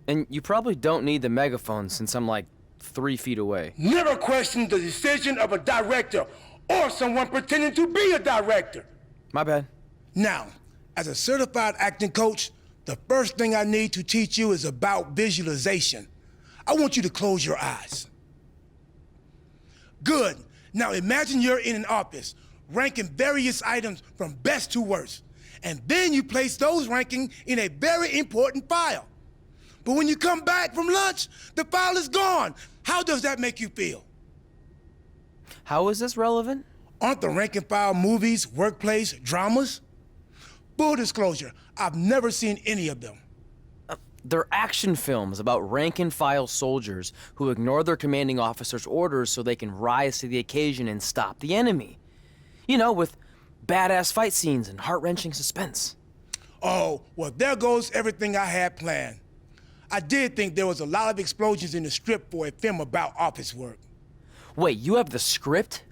And you probably don't need the megaphone since I'm like 3 feet away. Never question the decision of a director or someone pretending to be a director. My bad. Now, as a certified acting coach, the first thing I need to teach you is about visualization. I want you to close your eyes. Good. Now imagine you're in an office, ranking various items from best to worst. And then you place those rankings in a very important file. But when you come back from lunch, the file is gone. How does that make you feel? How is this relevant? Aren't the rank and file movies, workplace, dramas? full disclosure, I've never seen any of them. They're action films about rank-and-file soldiers who ignore their commanding officer's orders so they can rise to the occasion and stop the enemy. You know, with badass fight scenes and heart-wrenching suspense. Oh, well, there goes everything I had planned. I did think there was a lot of explosions in the script for a film about office work. Wait, you have the script?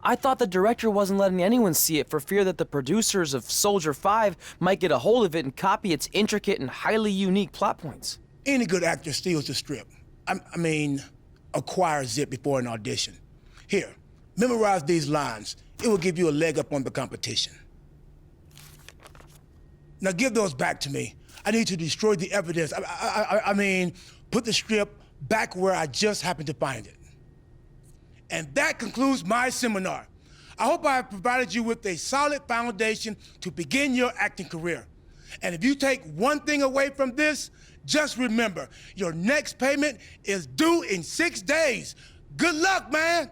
I thought the director wasn't letting anyone see it for fear that the producers of Soldier 5 might get a hold of it and copy its intricate and highly unique plot points. Any good actor steals the script. I mean, acquires it before an audition. Here, memorize these lines. It will give you a leg up on the competition. Now give those back to me. I need to destroy the evidence. I mean, put the script back where I just happened to find it. And that concludes my seminar. I hope I have provided you with a solid foundation to begin your acting career. And if you take one thing away from this, just remember, your next payment is due in 6 days. Good luck, man!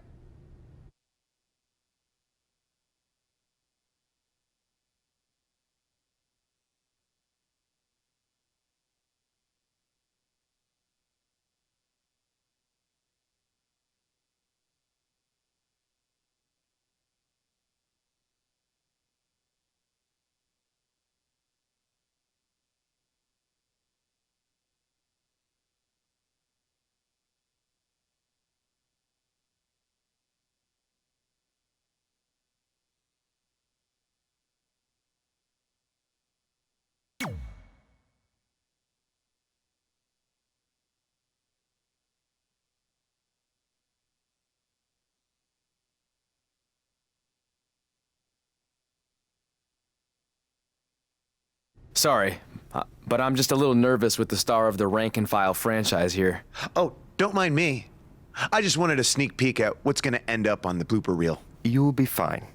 Sorry, but I'm just a little nervous with the star of the rank-and-file franchise here. Oh, don't mind me. I just wanted a sneak peek at what's gonna end up on the blooper reel. You'll be fine.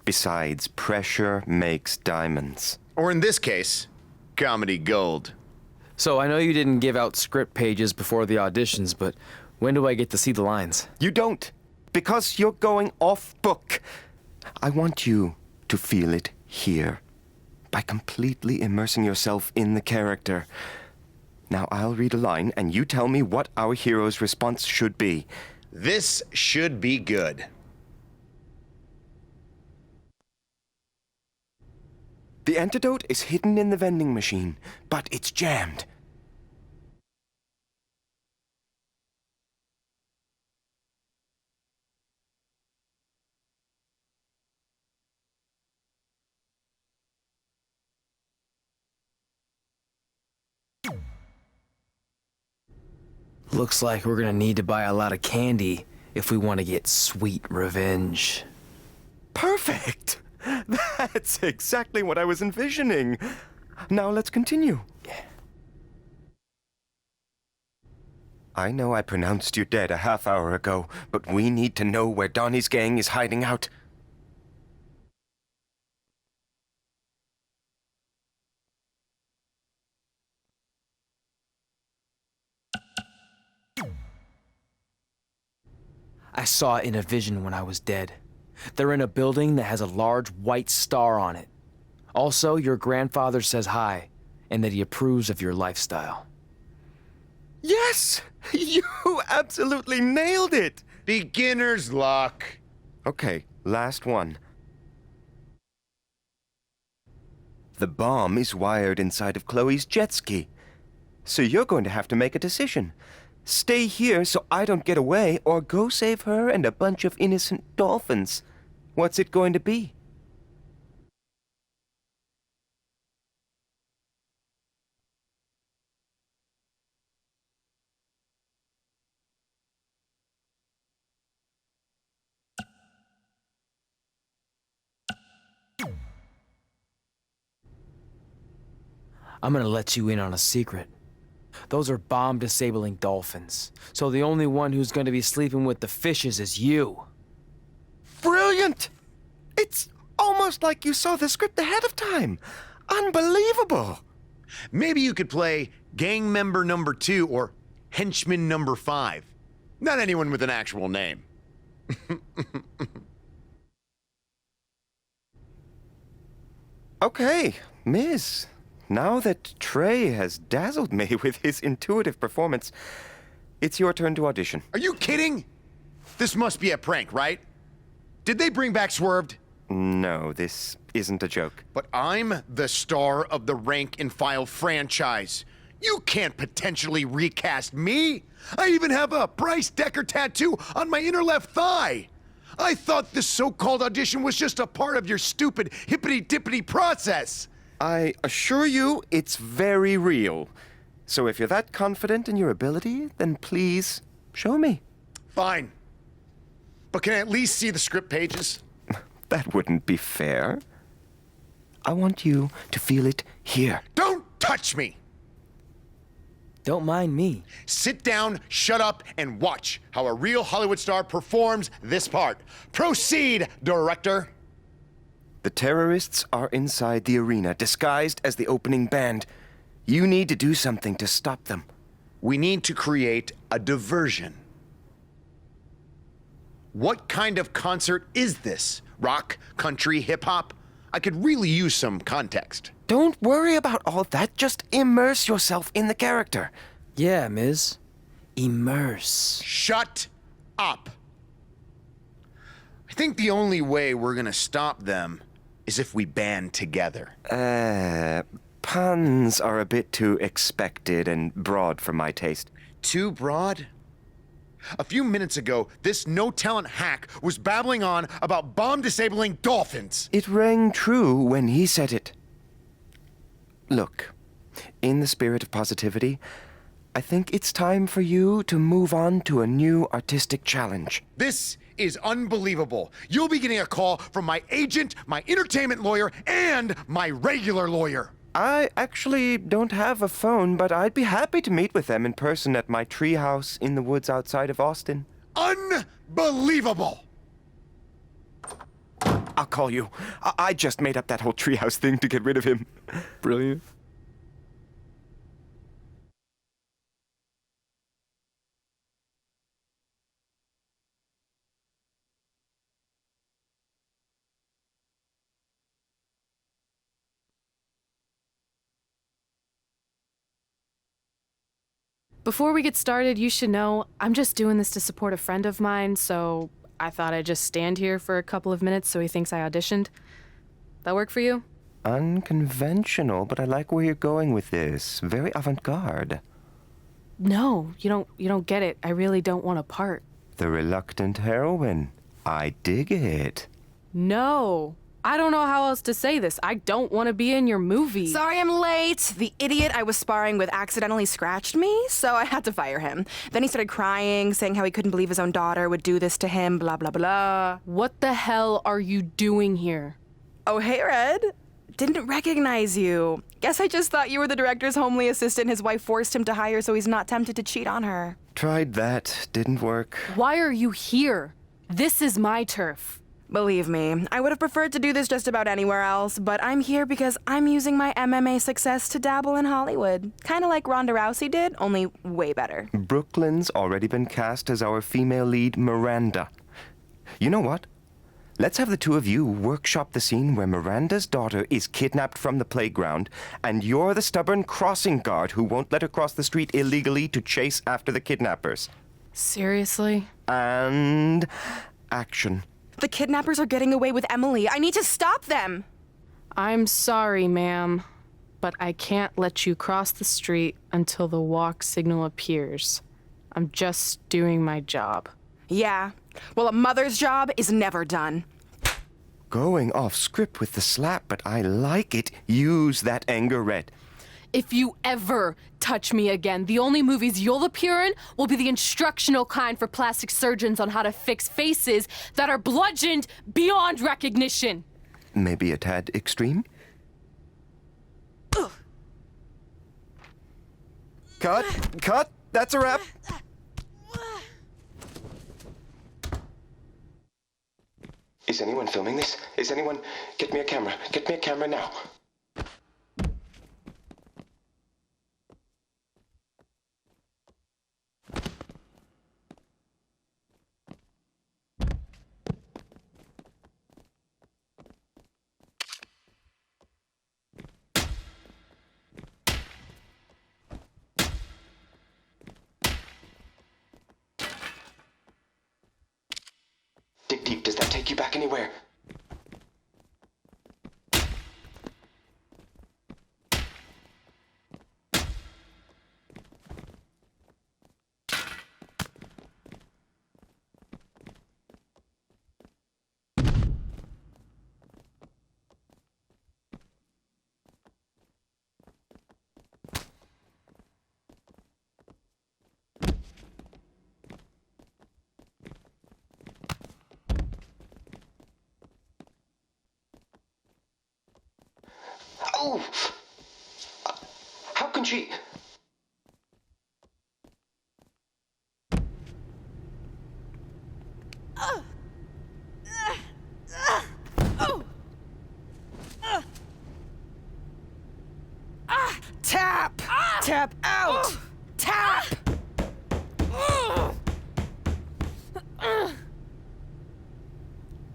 Besides, pressure makes diamonds. Or in this case, comedy gold. So I know you didn't give out script pages before the auditions, but when do I get to see the lines? You don't, because you're going off book. I want you to feel it here, by completely immersing yourself in the character. Now I'll read a line, and you tell me what our hero's response should be. This should be good. The antidote is hidden in the vending machine, but it's jammed. Looks like we're gonna need to buy a lot of candy if we want to get sweet revenge. Perfect! That's exactly what I was envisioning. Now let's continue. I know I pronounced you dead a half hour ago, but we need to know where Donnie's gang is hiding out. I saw it in a vision when I was dead. They're in a building that has a large white star on it. Also, your grandfather says hi, and that he approves of your lifestyle. Yes! You absolutely nailed it! Beginner's luck. Okay, last one. The bomb is wired inside of Chloe's jet ski. So you're going to have to make a decision. Stay here so I don't get away, or go save her and a bunch of innocent dolphins. What's it going to be? I'm gonna let you in on a secret. Those are bomb-disabling dolphins. So the only one who's gonna be sleeping with the fishes is you. Brilliant! It's almost like you saw the script ahead of time. Unbelievable! Maybe you could play gang member number 2 or henchman number 5. Not anyone with an actual name. Okay, Miz. Now that Trey has dazzled me with his intuitive performance, it's your turn to audition. Are you kidding? This must be a prank, right? Did they bring back Swerved? No, this isn't a joke. But I'm the star of the Rank and File franchise. You can't potentially recast me. I even have a Bryce Decker tattoo on my inner left thigh. I thought this so-called audition was just a part of your stupid hippity-dippity process. I assure you, it's very real. So if you're that confident in your ability, then please show me. Fine. But can I at least see the script pages? That wouldn't be fair. I want you to feel it here. Don't touch me! Don't mind me. Sit down, shut up, and watch how a real Hollywood star performs this part. Proceed, director. The terrorists are inside the arena, disguised as the opening band. You need to do something to stop them. We need to create a diversion. What kind of concert is this? Rock, country, hip-hop? I could really use some context. Don't worry about all that. Just immerse yourself in the character. Yeah, Miz. Immerse. Shut up. I think the only way we're gonna stop them is if we band together. Puns are a bit too expected and broad for my taste. Too broad? A few minutes ago, this no-talent hack was babbling on about bomb-disabling dolphins. It rang true when he said it. Look, in the spirit of positivity, I think it's time for you to move on to a new artistic challenge. This is unbelievable. You'll be getting a call from my agent, my entertainment lawyer, and my regular lawyer. I actually don't have a phone, but I'd be happy to meet with them in person at my treehouse in the woods outside of Austin. Unbelievable! I'll call you. I just made up that whole treehouse thing to get rid of him. Brilliant. Before we get started, you should know I'm just doing this to support a friend of mine, so I thought I'd just stand here for a couple of minutes so he thinks I auditioned. That work for you? Unconventional, but I like where you're going with this. Very avant-garde. No, you don't get it. I really don't want a part. The reluctant heroine. I dig it. No. I don't know how else to say this. I don't want to be in your movie. Sorry I'm late. The idiot I was sparring with accidentally scratched me, so I had to fire him. Then he started crying, saying how he couldn't believe his own daughter would do this to him, blah, blah, blah. What the hell are you doing here? Oh, hey, Red. Didn't recognize you. Guess I just thought you were the director's homely assistant his wife forced him to hire so he's not tempted to cheat on her. Tried that. Didn't work. Why are you here? This is my turf. Believe me, I would have preferred to do this just about anywhere else, but I'm here because I'm using my MMA success to dabble in Hollywood. Kind of like Ronda Rousey did, only way better. Brooklyn's already been cast as our female lead, Miranda. You know what? Let's have the two of you workshop the scene where Miranda's daughter is kidnapped from the playground, and you're the stubborn crossing guard who won't let her cross the street illegally to chase after the kidnappers. Seriously? And action. The kidnappers are getting away with Emily. I need to stop them! I'm sorry, ma'am, but I can't let you cross the street until the walk signal appears. I'm just doing my job. Yeah. Well, a mother's job is never done. Going off script with the slap, but I like it. Use that anger, Red. If you ever touch me again, the only movies you'll appear in will be the instructional kind for plastic surgeons on how to fix faces that are bludgeoned beyond recognition. Maybe a tad extreme? Ugh. Cut! That's a wrap! Is anyone filming this? Is anyone... Get me a camera. Get me a camera now. deep. Does that take you back anywhere? Oh! How can she... Tap! Tap out! Tap!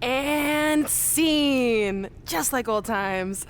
And scene! Just like old times.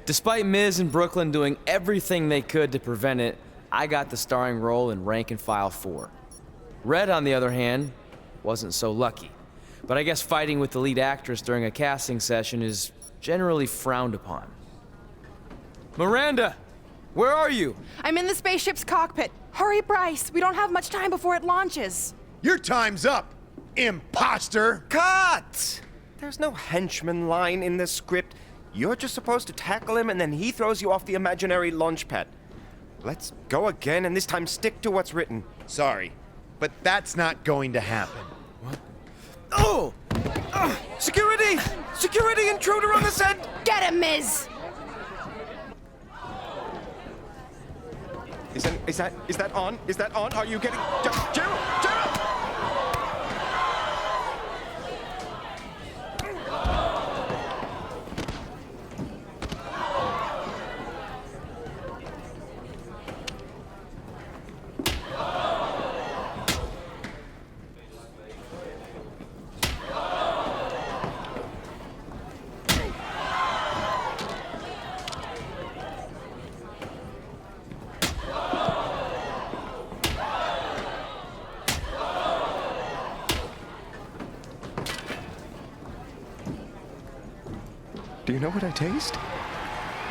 Despite Miz and Brooklyn doing everything they could to prevent it, I got the starring role in Rank and File 4. Red, on the other hand, wasn't so lucky. But I guess fighting with the lead actress during a casting session is generally frowned upon. Miranda! Where are you? I'm in the spaceship's cockpit. Hurry, Bryce. We don't have much time before it launches. Your time's up, imposter! Cut! There's no henchman line in this script. You're just supposed to tackle him and then he throws you off the imaginary launch pad. Let's go again and this time stick to what's written. Sorry, but that's not going to happen. What? Oh! Security! Security intruder on the set! Get him, Miz! Is that on? Is that on? Are you getting... Gerald! Gerald! Do you know what I taste?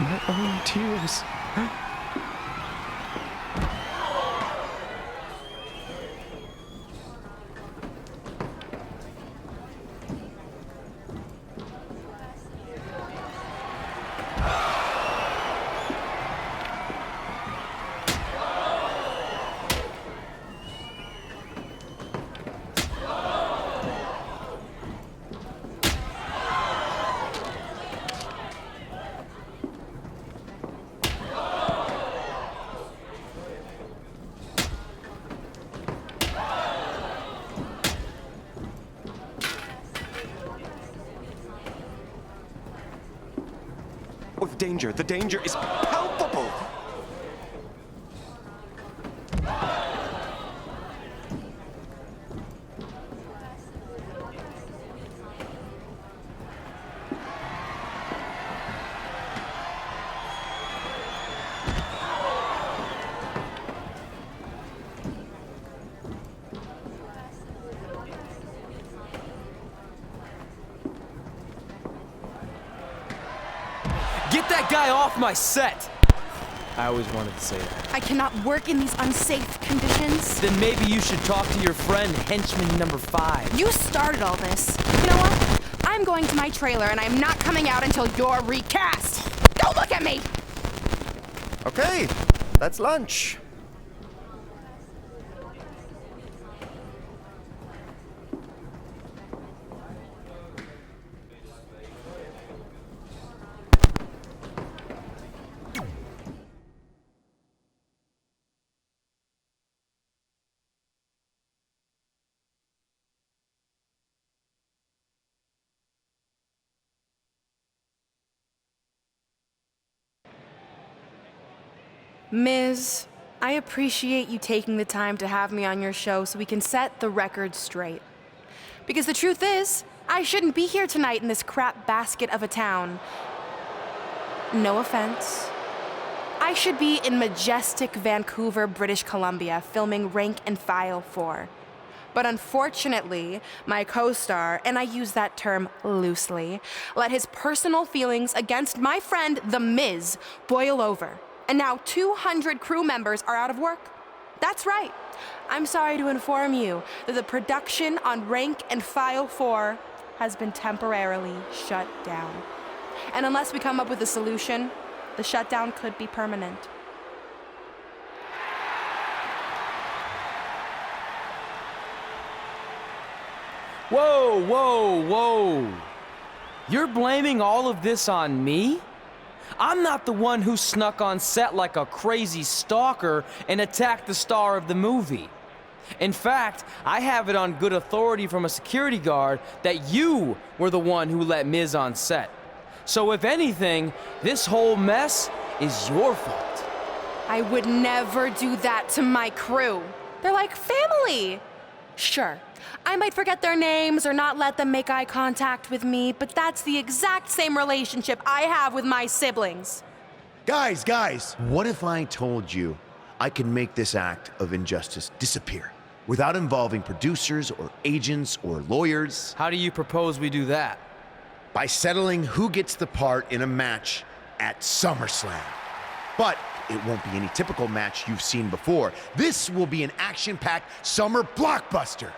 My own tears. Oh, the danger is palpable! Get that guy off my set! I always wanted to say that. I cannot work in these unsafe conditions. Then maybe you should talk to your friend, henchman number 5. You started all this. You know what? I'm going to my trailer and I'm not coming out until you're recast. Don't look at me! Okay, that's lunch. Miz, I appreciate you taking the time to have me on your show so we can set the record straight. Because the truth is, I shouldn't be here tonight in this crap basket of a town. No offense. I should be in majestic Vancouver, British Columbia, filming Rank and File 4. But unfortunately, my co-star, and I use that term loosely, let his personal feelings against my friend, The Miz, boil over. And now 200 crew members are out of work. That's right. I'm sorry to inform you that the production on Rank and File 4 has been temporarily shut down. And unless we come up with a solution, the shutdown could be permanent. Whoa, whoa, whoa. You're blaming all of this on me? I'm not the one who snuck on set like a crazy stalker and attacked the star of the movie. In fact, I have it on good authority from a security guard that you were the one who let Miz on set. So if anything, this whole mess is your fault. I would never do that to my crew. They're like family. Sure, I might forget their names or not let them make eye contact with me, but that's the exact same relationship I have with my siblings. Guys, what if I told you I could make this act of injustice disappear without involving producers or agents or lawyers? How do you propose we do that? By settling who gets the part in a match at SummerSlam. But it won't be any typical match you've seen before. This will be an action-packed summer blockbuster.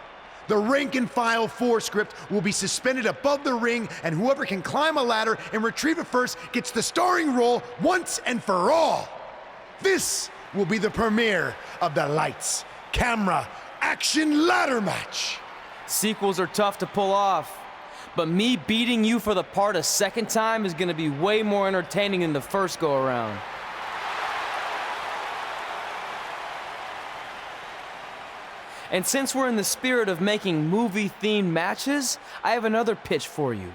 The Rank and File 4 script will be suspended above the ring, and whoever can climb a ladder and retrieve it first gets the starring role once and for all. This will be the premiere of the lights, camera, action ladder match. Sequels are tough to pull off, but me beating you for the part a second time is gonna be way more entertaining than the first go-around. And since we're in the spirit of making movie-themed matches, I have another pitch for you.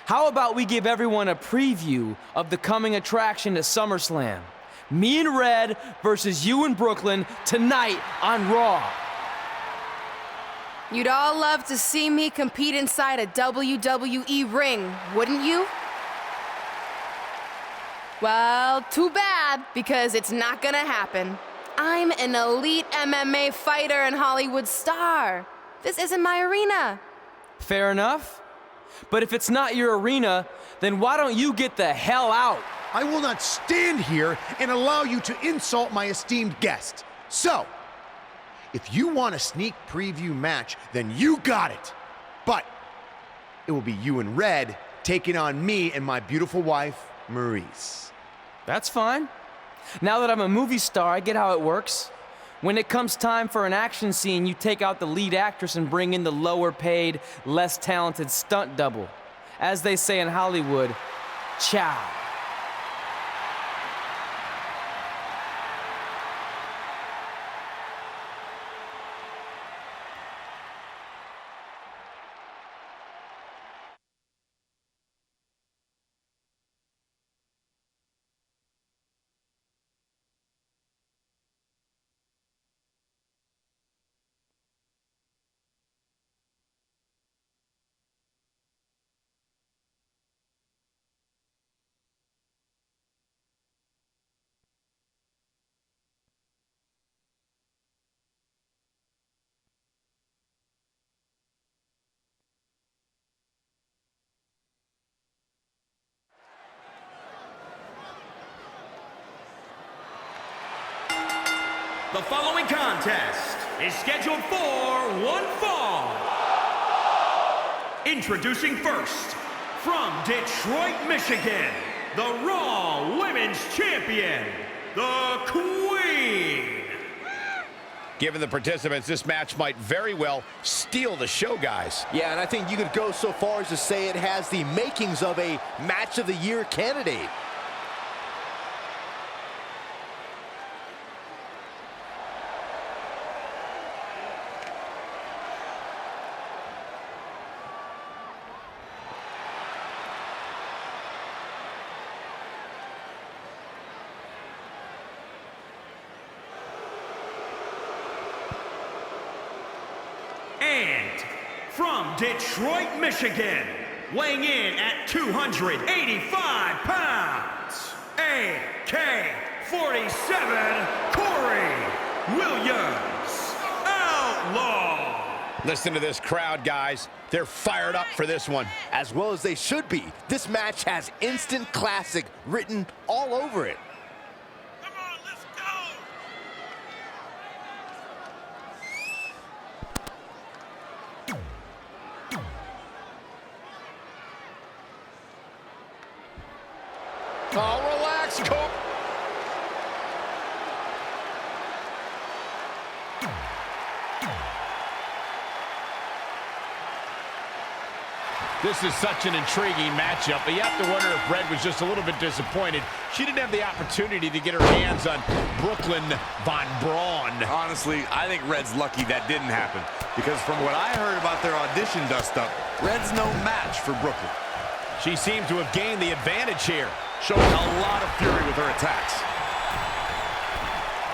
How about we give everyone a preview of the coming attraction to SummerSlam? Me and Red versus you in Brooklyn tonight on Raw. You'd all love to see me compete inside a WWE ring, wouldn't you? Well, too bad, because it's not gonna happen. I'm an elite MMA fighter and Hollywood star. This isn't my arena. Fair enough. But if it's not your arena, then why don't you get the hell out? I will not stand here and allow you to insult my esteemed guest. So, if you want a sneak preview match, then you got it. But it will be you and Red taking on me and my beautiful wife, Maurice. That's fine. Now that I'm a movie star, I get how it works. When it comes time for an action scene, you take out the lead actress and bring in the lower paid, less talented stunt double. As they say in Hollywood, ciao. The following contest is scheduled for one fall. Introducing first, from Detroit, Michigan, the Raw Women's Champion, the Queen. Given the participants, this match might very well steal the show, guys. Yeah, and I think you could go so far as to say it has the makings of a Match of the Year candidate. And from Detroit, Michigan, weighing in at 285 pounds, AK-47, Corey Williams, Outlaw. Listen to this crowd, guys. They're fired up for this one. As well as they should be. This match has instant classic written all over it. Oh, relax, Cole. This is such an intriguing matchup, but you have to wonder if Red was just a little bit disappointed. She didn't have the opportunity to get her hands on Brooklyn Von Braun. Honestly, I think Red's lucky that didn't happen, because from what I heard about their audition dust-up, Red's no match for Brooklyn. She seemed to have gained the advantage here. Showing a lot of fury with her attacks.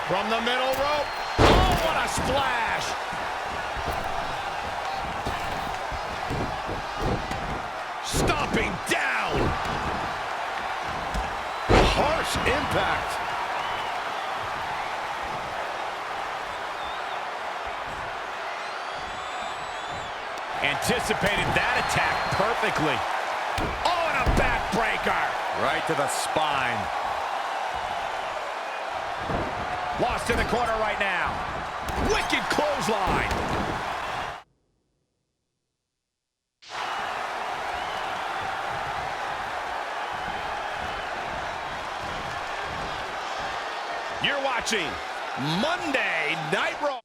From the middle rope. Oh, what a splash! Stomping down. Harsh impact. Anticipated that attack perfectly. Oh, and a backbreaker. Right to the spine. Lost in the corner right now. Wicked clothesline. You're watching Monday Night Raw.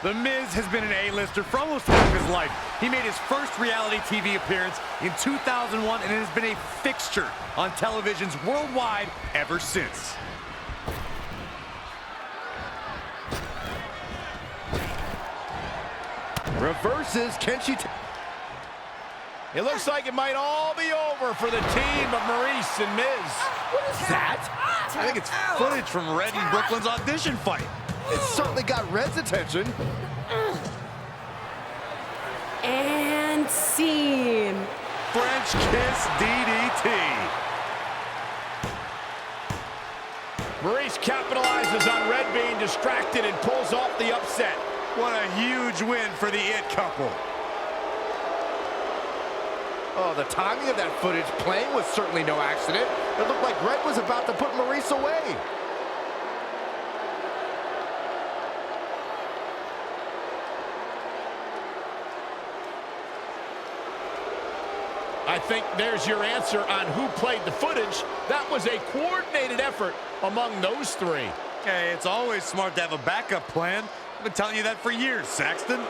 The Miz has been an A-lister for almost half his life. He made his first reality TV appearance in 2001 and has been a fixture on televisions worldwide ever since. Reverses, can she? It looks like it might all be over for the team of Maurice and Miz. What is that? I think it's footage from Red and Brooklyn's audition fight. It certainly got Red's attention. And scene. French kiss DDT. Maurice capitalizes on Red being distracted and pulls off the upset. What a huge win for the It couple. Oh, the timing of that footage playing was certainly no accident. It looked like Red was about to put Maurice away. I think there's your answer on who played the footage. That was a coordinated effort among those three. Hey, it's always smart to have a backup plan. I've been telling you that for years, Saxton.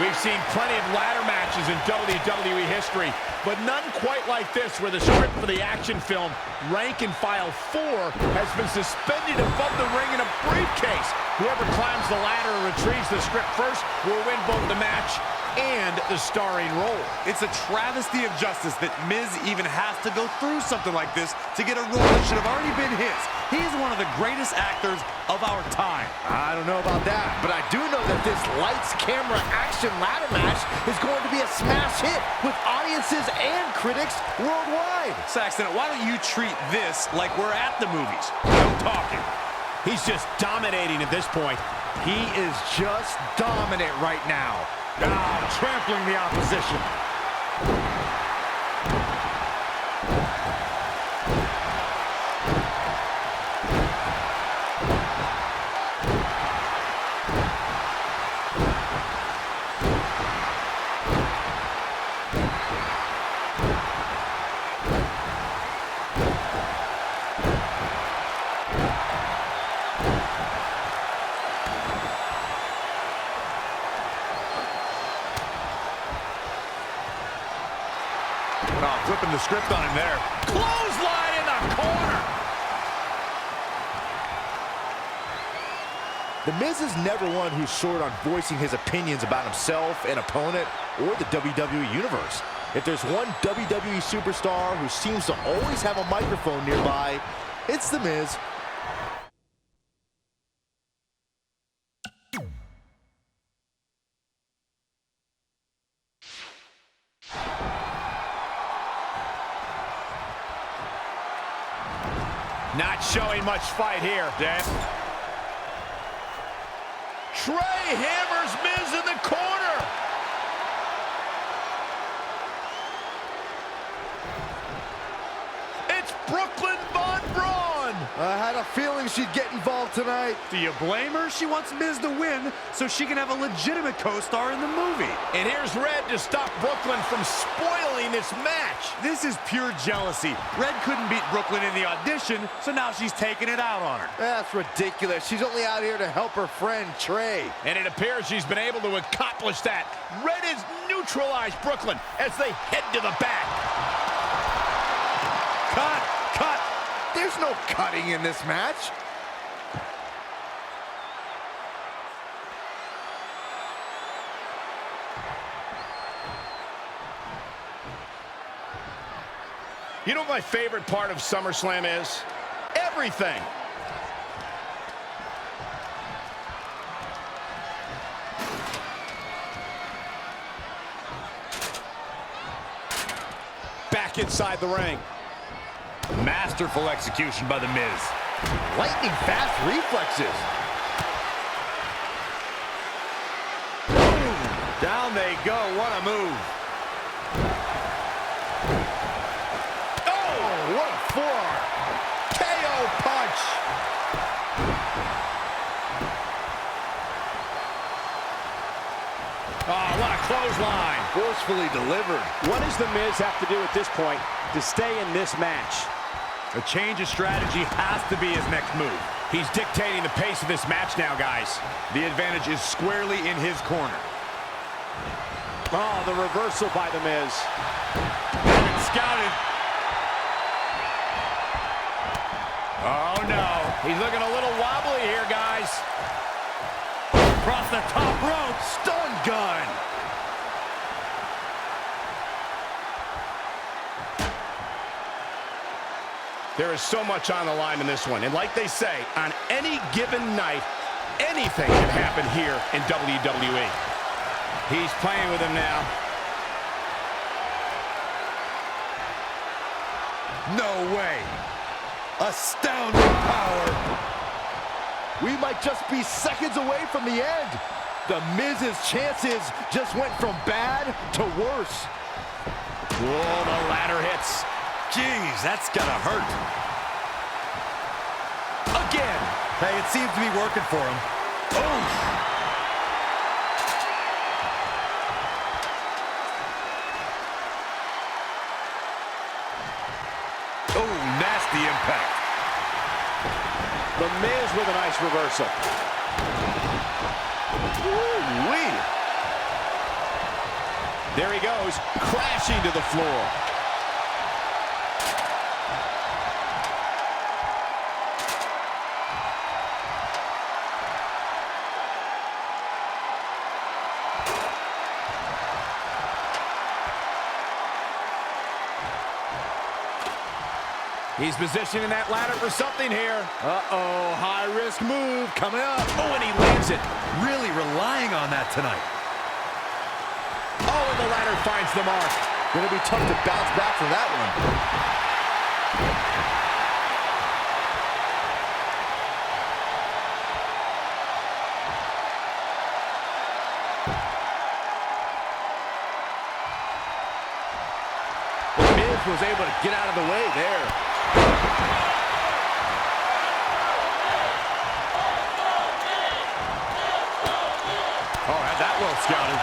We've seen plenty of ladder matches in WWE history, but none quite like this, where the script for the action film Rank and File 4 has been suspended above the ring in a briefcase. Whoever climbs the ladder and retrieves the script first will win both the match and the starring role. It's a travesty of justice that Miz even has to go through something like this to get a role that should have already been his. He's one of the greatest actors of our time. I don't know about that, but I do know that this lights, camera, action ladder match is going to be a smash hit with audiences and critics worldwide. Saxton, why don't you treat this like we're at the movies? No talking. He's just dominating at this point. He is just dominant right now. Trampling the opposition. Flipping the script on him there. Clothesline in the corner. The Miz is never one who's short on voicing his opinions about himself, an opponent, or the WWE Universe. If there's one WWE superstar who seems to always have a microphone nearby, it's The Miz. Not showing much fight here, Dan. Trey hammers Miz in the corner. It's Brooklyn Von Braun. I had a feeling she'd get involved tonight. Do you blame her? She wants Miz to win so she can have a legitimate co-star in the movie. And here's Red to stop Brooklyn from spoiling this match. This is pure jealousy. Red couldn't beat Brooklyn in the audition, so now she's taking it out on her. That's ridiculous. She's only out here to help her friend Trey. And it appears she's been able to accomplish that. Red has neutralized Brooklyn as they head to the back. Cut! Cut! There's no cutting in this match. You know what my favorite part of SummerSlam is? Everything. Back inside the ring. Masterful execution by The Miz. Lightning fast reflexes. Boom! Down they go. What a move. Oh, what a forearm. KO punch. Oh, what a clothesline. Forcefully delivered. What does The Miz have to do at this point to stay in this match? A change of strategy has to be his next move. He's dictating the pace of this match now, guys. The advantage is squarely in his corner. Oh, the reversal by The Miz. Scouted. Oh, no. He's looking a little wobbly here, guys. Across the top rope. Stun gun. There is so much on the line in this one. And like they say, on any given night, anything can happen here in WWE. He's playing with him now. No way. Astounding power. We might just be seconds away from the end. The Miz's chances just went from bad to worse. Whoa, the ladder hits. Jeez, that's gotta hurt. Again. Hey, it seems to be working for him. Oh. Oh, nasty impact. The Miz with a nice reversal. Woo-wee. There he goes, crashing to the floor. He's positioning that ladder for something here. Uh-oh, high-risk move coming up. Oh, and he lands it. Really relying on that tonight. Oh, and the ladder finds the mark. Gonna be tough to bounce back from that one. The Miz was able to get out of the way there. Oh, had that well scouted.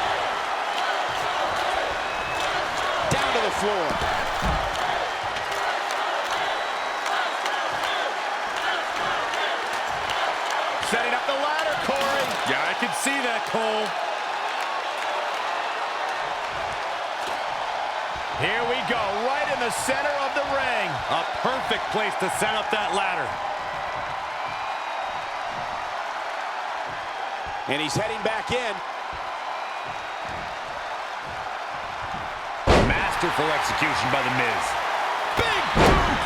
Down to the floor. Setting up the ladder, Corey. Yeah, I can see that, Cole. Here we go, right in the center of the ring. A perfect place to set up that ladder. And he's heading back in. Masterful execution by The Miz. Big boot!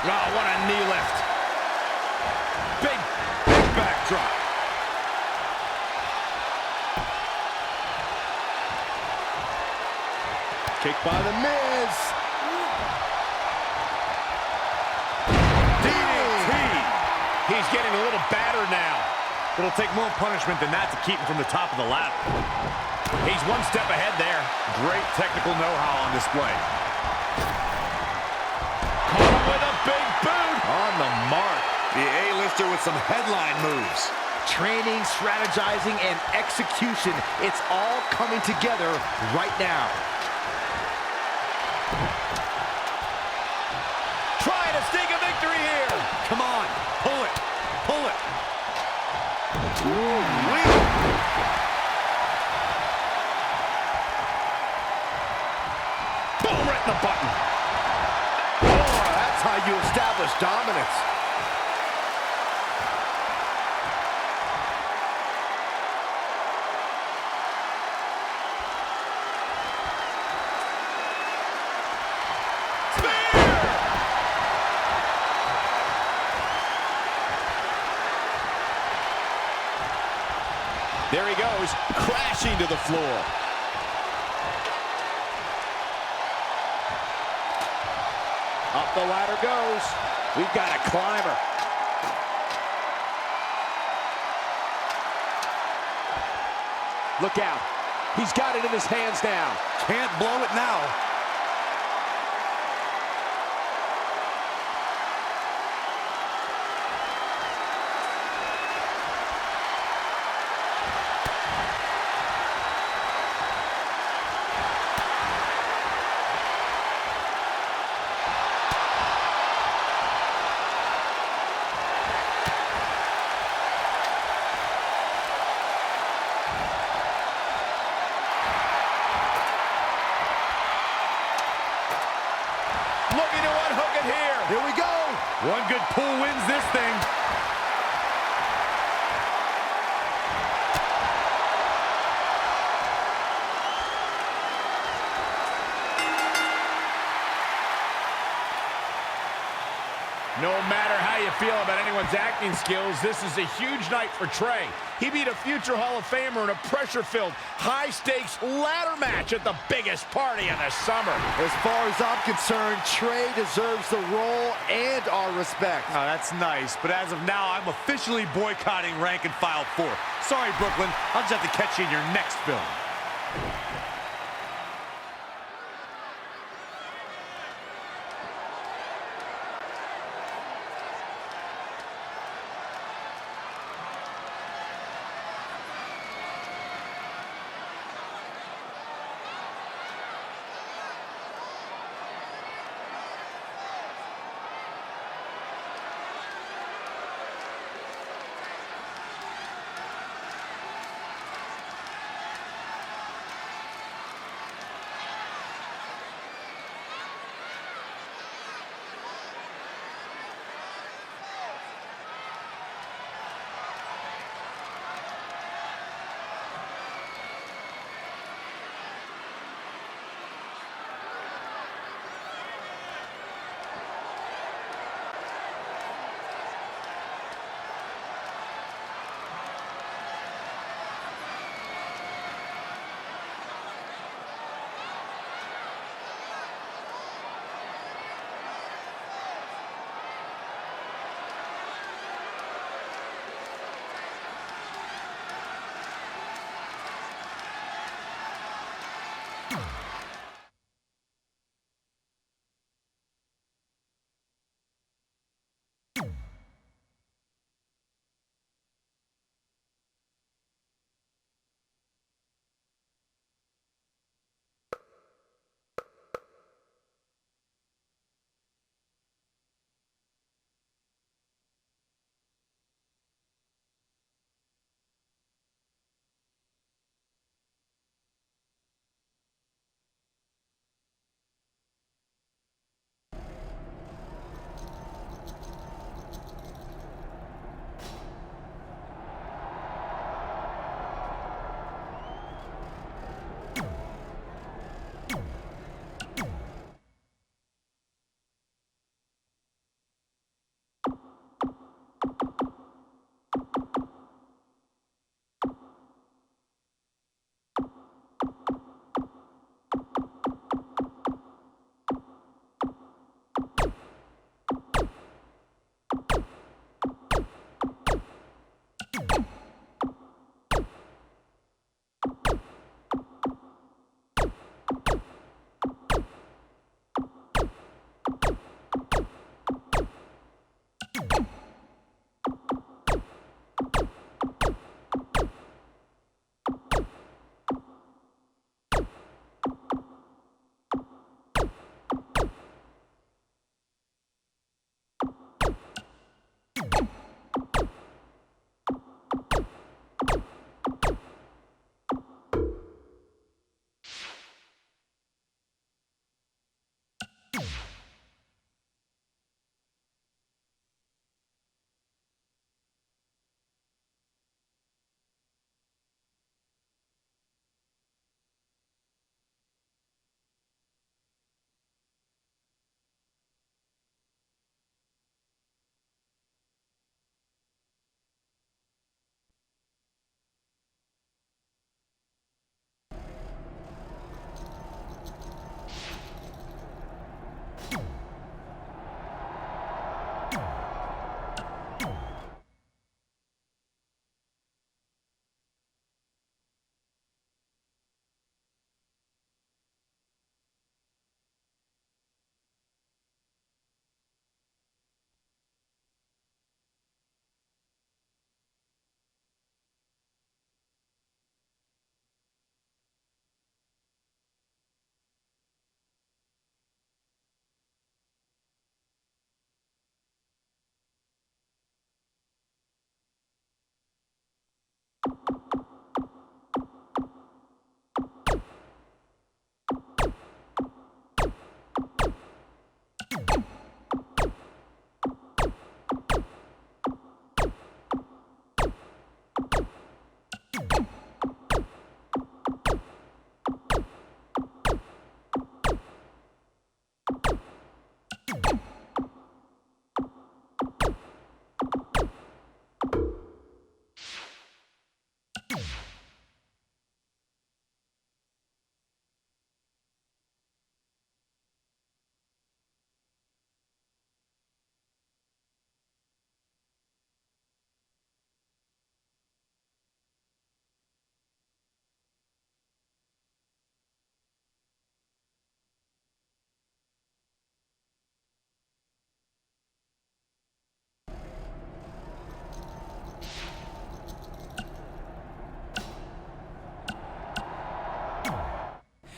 Oh, what a knee lift. Big backdrop. Kick by The Miz. DDT. He's getting a little battered now. It'll take more punishment than that to keep him from the top of the ladder. He's one step ahead there. Great technical know-how on display. Caught with a big boot. On the mark. The A-lister with some headline moves. Training, strategizing, and execution. It's all coming together right now. Trying to sneak a victory here. Come on, pull it, pull it. Boom, right in the button. Oh, that's how you establish dominance. There he goes, crashing to the floor. Up the ladder goes. We've got a climber. Look out. He's got it in his hands now. Can't blow it now. Looking to unhook it here. Here we go. One good pull wins this thing. No matter how you feel about anyone's acting skills, this is a huge night for Trey. He beat a future Hall of Famer in a pressure-filled, high-stakes ladder match at the biggest party of the summer. As far as I'm concerned, Trey deserves the role and our respect. Oh, that's nice, but as of now, I'm officially boycotting Rank and File 4. Sorry, Brooklyn. I'll just have to catch you in your next film.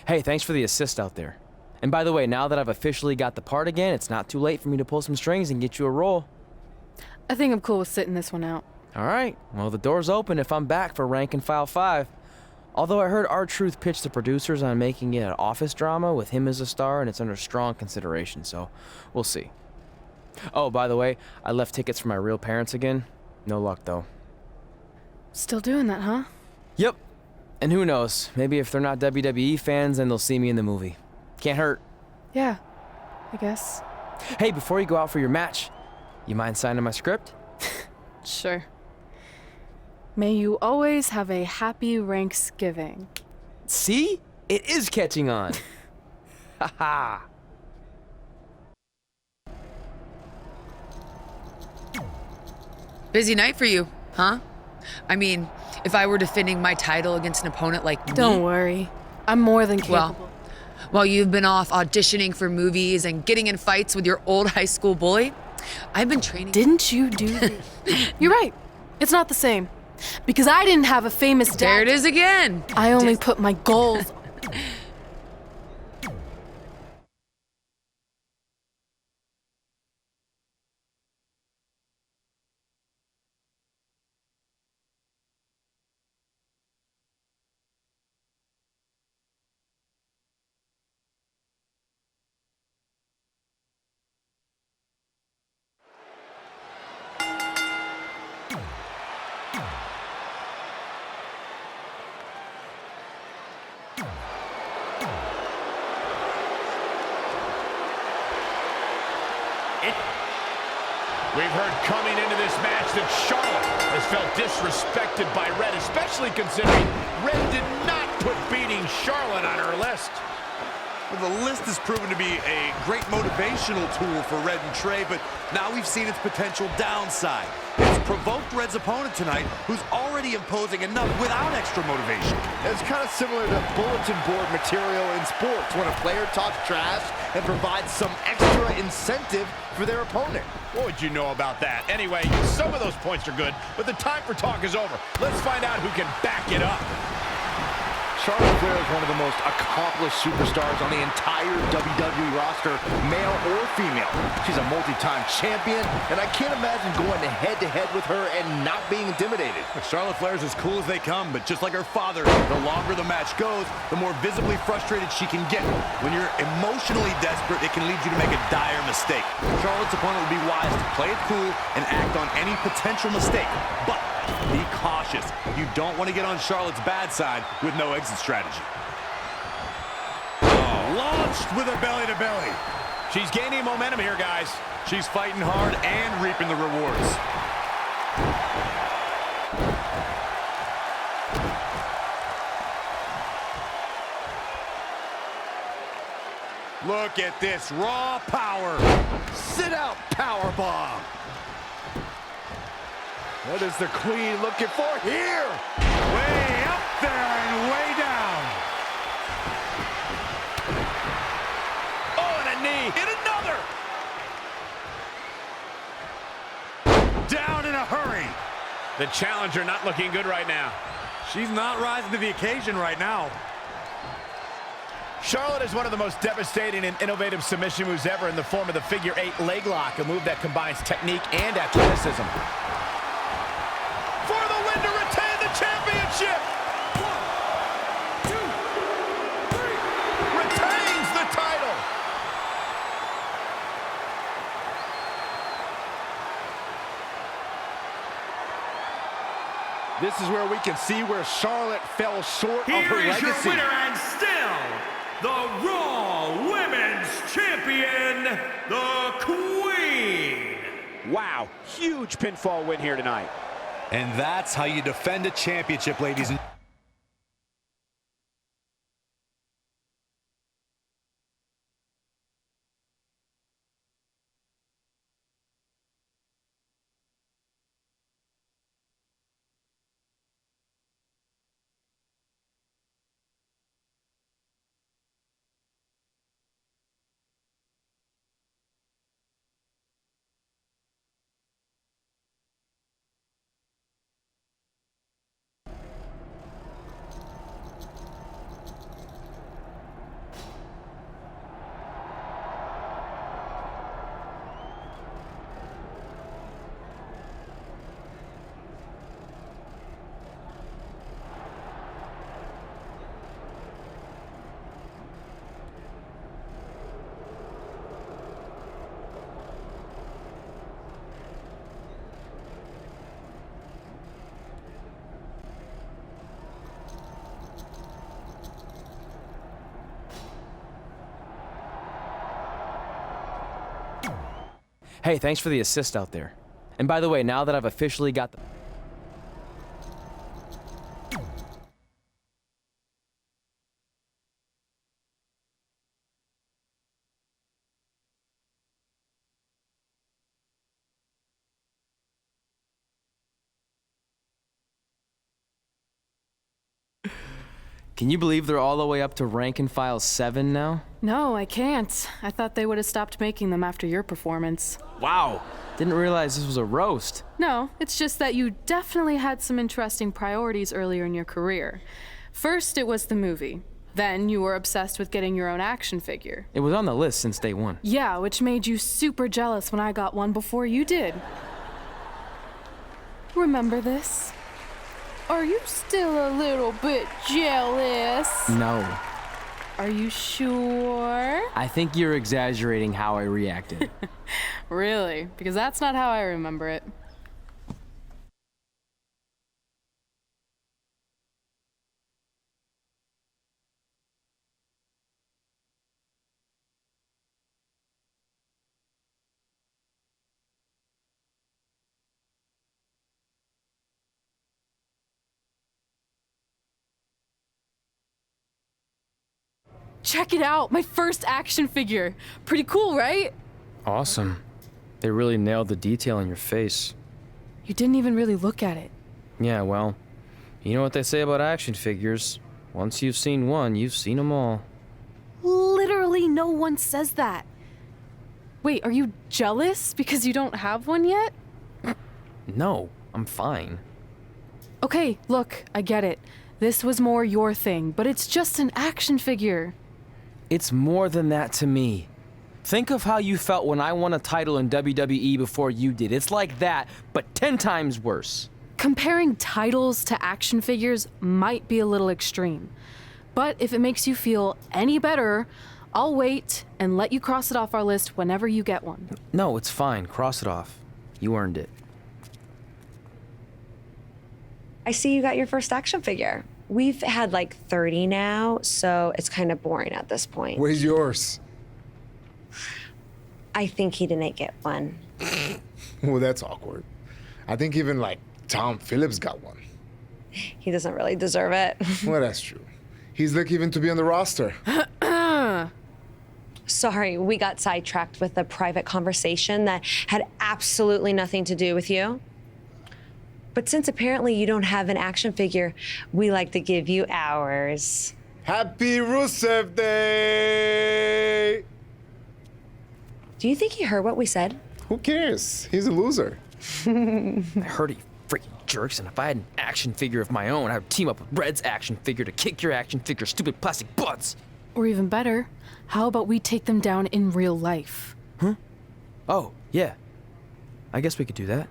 Hey, thanks for the assist out there. And by the way, now that I've officially got the part again, it's not too late for me to pull some strings and get you a role. I think I'm cool with sitting this one out. All right, well, the door's open if I'm back for Rank and File 5. Although I heard R-Truth pitch the producers on making it an office drama with him as a star, and it's under strong consideration, so we'll see. Oh, by the way, I left tickets for my real parents again. No luck, though. Still doing that, huh? Yep. And who knows, maybe if they're not WWE fans, then they'll see me in the movie. Can't hurt. Yeah, I guess. Hey, before you go out for your match, you mind signing my script? Sure. May you always have a happy Ranksgiving. See? It is catching on. Haha. Busy night for you, huh? I mean, if I were defending my title against an opponent like me... Don't worry. I'm more than capable. Well, while you've been off auditioning for movies and getting in fights with your old high school bully, I've been training... Didn't you do this? You're right. It's not the same. Because I didn't have a famous dad. There it is again. I only put my goals... We've heard coming into this match that Charlotte has felt disrespected by Red, especially considering Red did not put beating Charlotte on her list. Well, the list has proven to be a great motivational tool for Red and Trey, but now we've seen its potential downside. It's provoked Red's opponent tonight, who's already imposing enough without extra motivation. It's kind of similar to bulletin board material in sports when a player talks trash and provides some extra incentive for their opponent. What would you know about that? Anyway, some of those points are good, but the time for talk is over. Let's find out who can back it up. Charlotte Flair is one of the most accomplished superstars on the entire WWE roster, male or female. She's a multi-time champion, and I can't imagine going head-to-head with her and not being intimidated. Charlotte Flair's as cool as they come, but just like her father, the longer the match goes, the more visibly frustrated she can get. When you're emotionally desperate, it can lead you to make a dire mistake. Charlotte's opponent would be wise to play it cool and act on any potential mistake, but be cautious. You don't want to get on Charlotte's bad side with no exit strategy. Oh, launched with a belly-to-belly. She's gaining momentum here, guys. She's fighting hard and reaping the rewards. Look at this raw power. Sit-out powerbomb. What is the Queen looking for here? Way up there and way down. Oh, and a knee. And another. Down in a hurry. The challenger not looking good right now. She's not rising to the occasion right now. Charlotte is one of the most devastating and innovative submission moves ever in the form of the figure 8 leg lock, a move that combines technique and athleticism. For the win to retain the championship! 1, 2, 3. Retains the title! This is where we can see where Charlotte fell short of her Here is legacy. your winner and still the Raw Women's Champion, the Queen. Wow, huge pinfall win here tonight. And that's how you defend a championship, ladies and Hey, thanks for the assist out there. And by the way, now that I've officially got the... Can you believe they're all the way up to rank and file 7 now? No, I can't. I thought they would have stopped making them after your performance. Wow. Didn't realize this was a roast. No, it's just that you definitely had some interesting priorities earlier in your career. First, it was the movie. Then you were obsessed with getting your own action figure. It was on the list since day one. Yeah, which made you super jealous when I got one before you did. Remember this? Are you still a little bit jealous? No. Are you sure? I think you're exaggerating how I reacted. Really? Because that's not how I remember it. Check it out, my first action figure. Pretty cool, right? Awesome. They really nailed the detail in your face. You didn't even really look at it. Yeah, well, you know what they say about action figures. Once you've seen one, you've seen them all. Literally no one says that. Wait, are you jealous because you don't have one yet? No, I'm fine. Okay, look, I get it. This was more your thing, but it's just an action figure. It's more than that to me. Think of how you felt when I won a title in WWE before you did. It's like that, but 10 times worse. Comparing titles to action figures might be a little extreme. But if it makes you feel any better, I'll wait and let you cross it off our list whenever you get one. No, it's fine. Cross it off. You earned it. I see you got your first action figure. We've had like 30 now, so it's kind of boring at this point. Where's yours? I think he didn't get one. Well, that's awkward. I think even like Tom Phillips got one. He doesn't really deserve it. Well, that's true. He's lucky even to be on the roster. Sorry, we got sidetracked with a private conversation that had absolutely nothing to do with you. But since apparently you don't have an action figure, we like to give you ours. Happy Rusev Day! Do you think he heard what we said? Who cares? He's a loser. I heard he freaking jerks, and if I had an action figure of my own, I would team up with Red's action figure to kick your action figure stupid plastic butts. Or even better, how about we take them down in real life? Huh? Oh, yeah. I guess we could do that.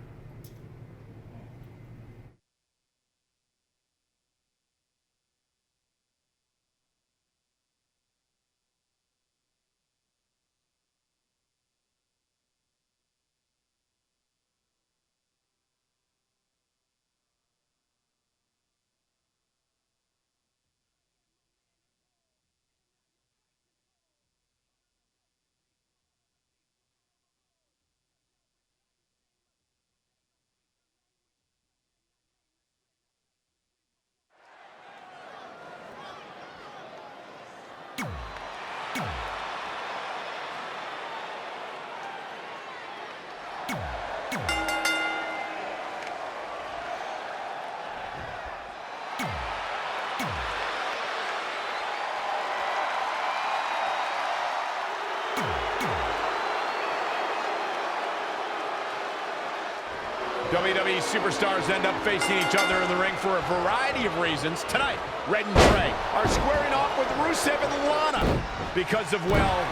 WWE superstars end up facing each other in the ring for a variety of reasons. Tonight, Red and Trey are squaring off with Rusev and Lana because of, well,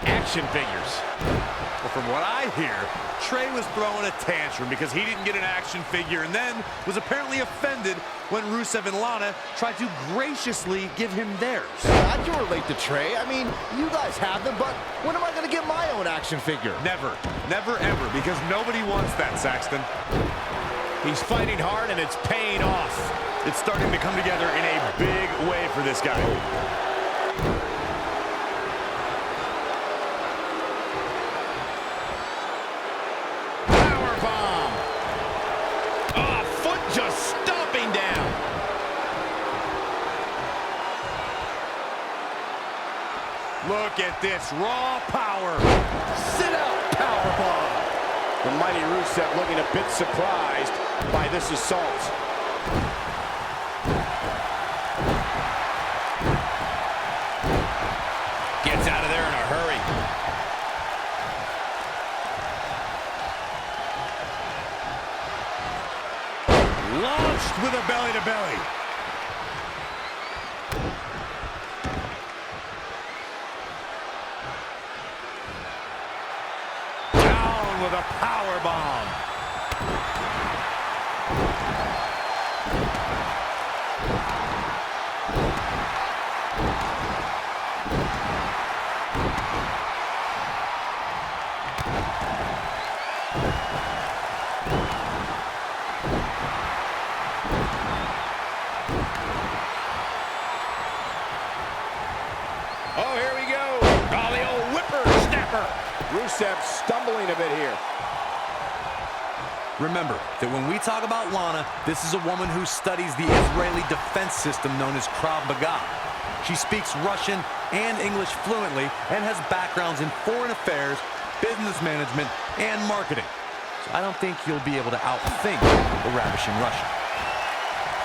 action figures. Well, from what I hear, Trey was throwing a tantrum because he didn't get an action figure and then was apparently offended when Rusev and Lana tried to graciously give him theirs. I can relate to Trey. I mean, you guys have them, but when am I going to get my own action figure? Never. Never, ever, because nobody wants that, Saxton. He's fighting hard, and it's paying off. It's starting to come together in a big way for this guy. Look at this raw power. Sit out powerbomb. The mighty Rusev looking a bit surprised by this assault. Gets out of there in a hurry. Launched with a belly-to-belly. Down with a power bomb. Oh, here we go. Oh, the old whipper-snapper. Rusev stumbling a bit here. Remember that when we talk about Lana, this is a woman who studies the Israeli defense system known as Krav Maga. She speaks Russian and English fluently and has backgrounds in foreign affairs, business management, and marketing. So I don't think you'll be able to outthink the ravishing Russian.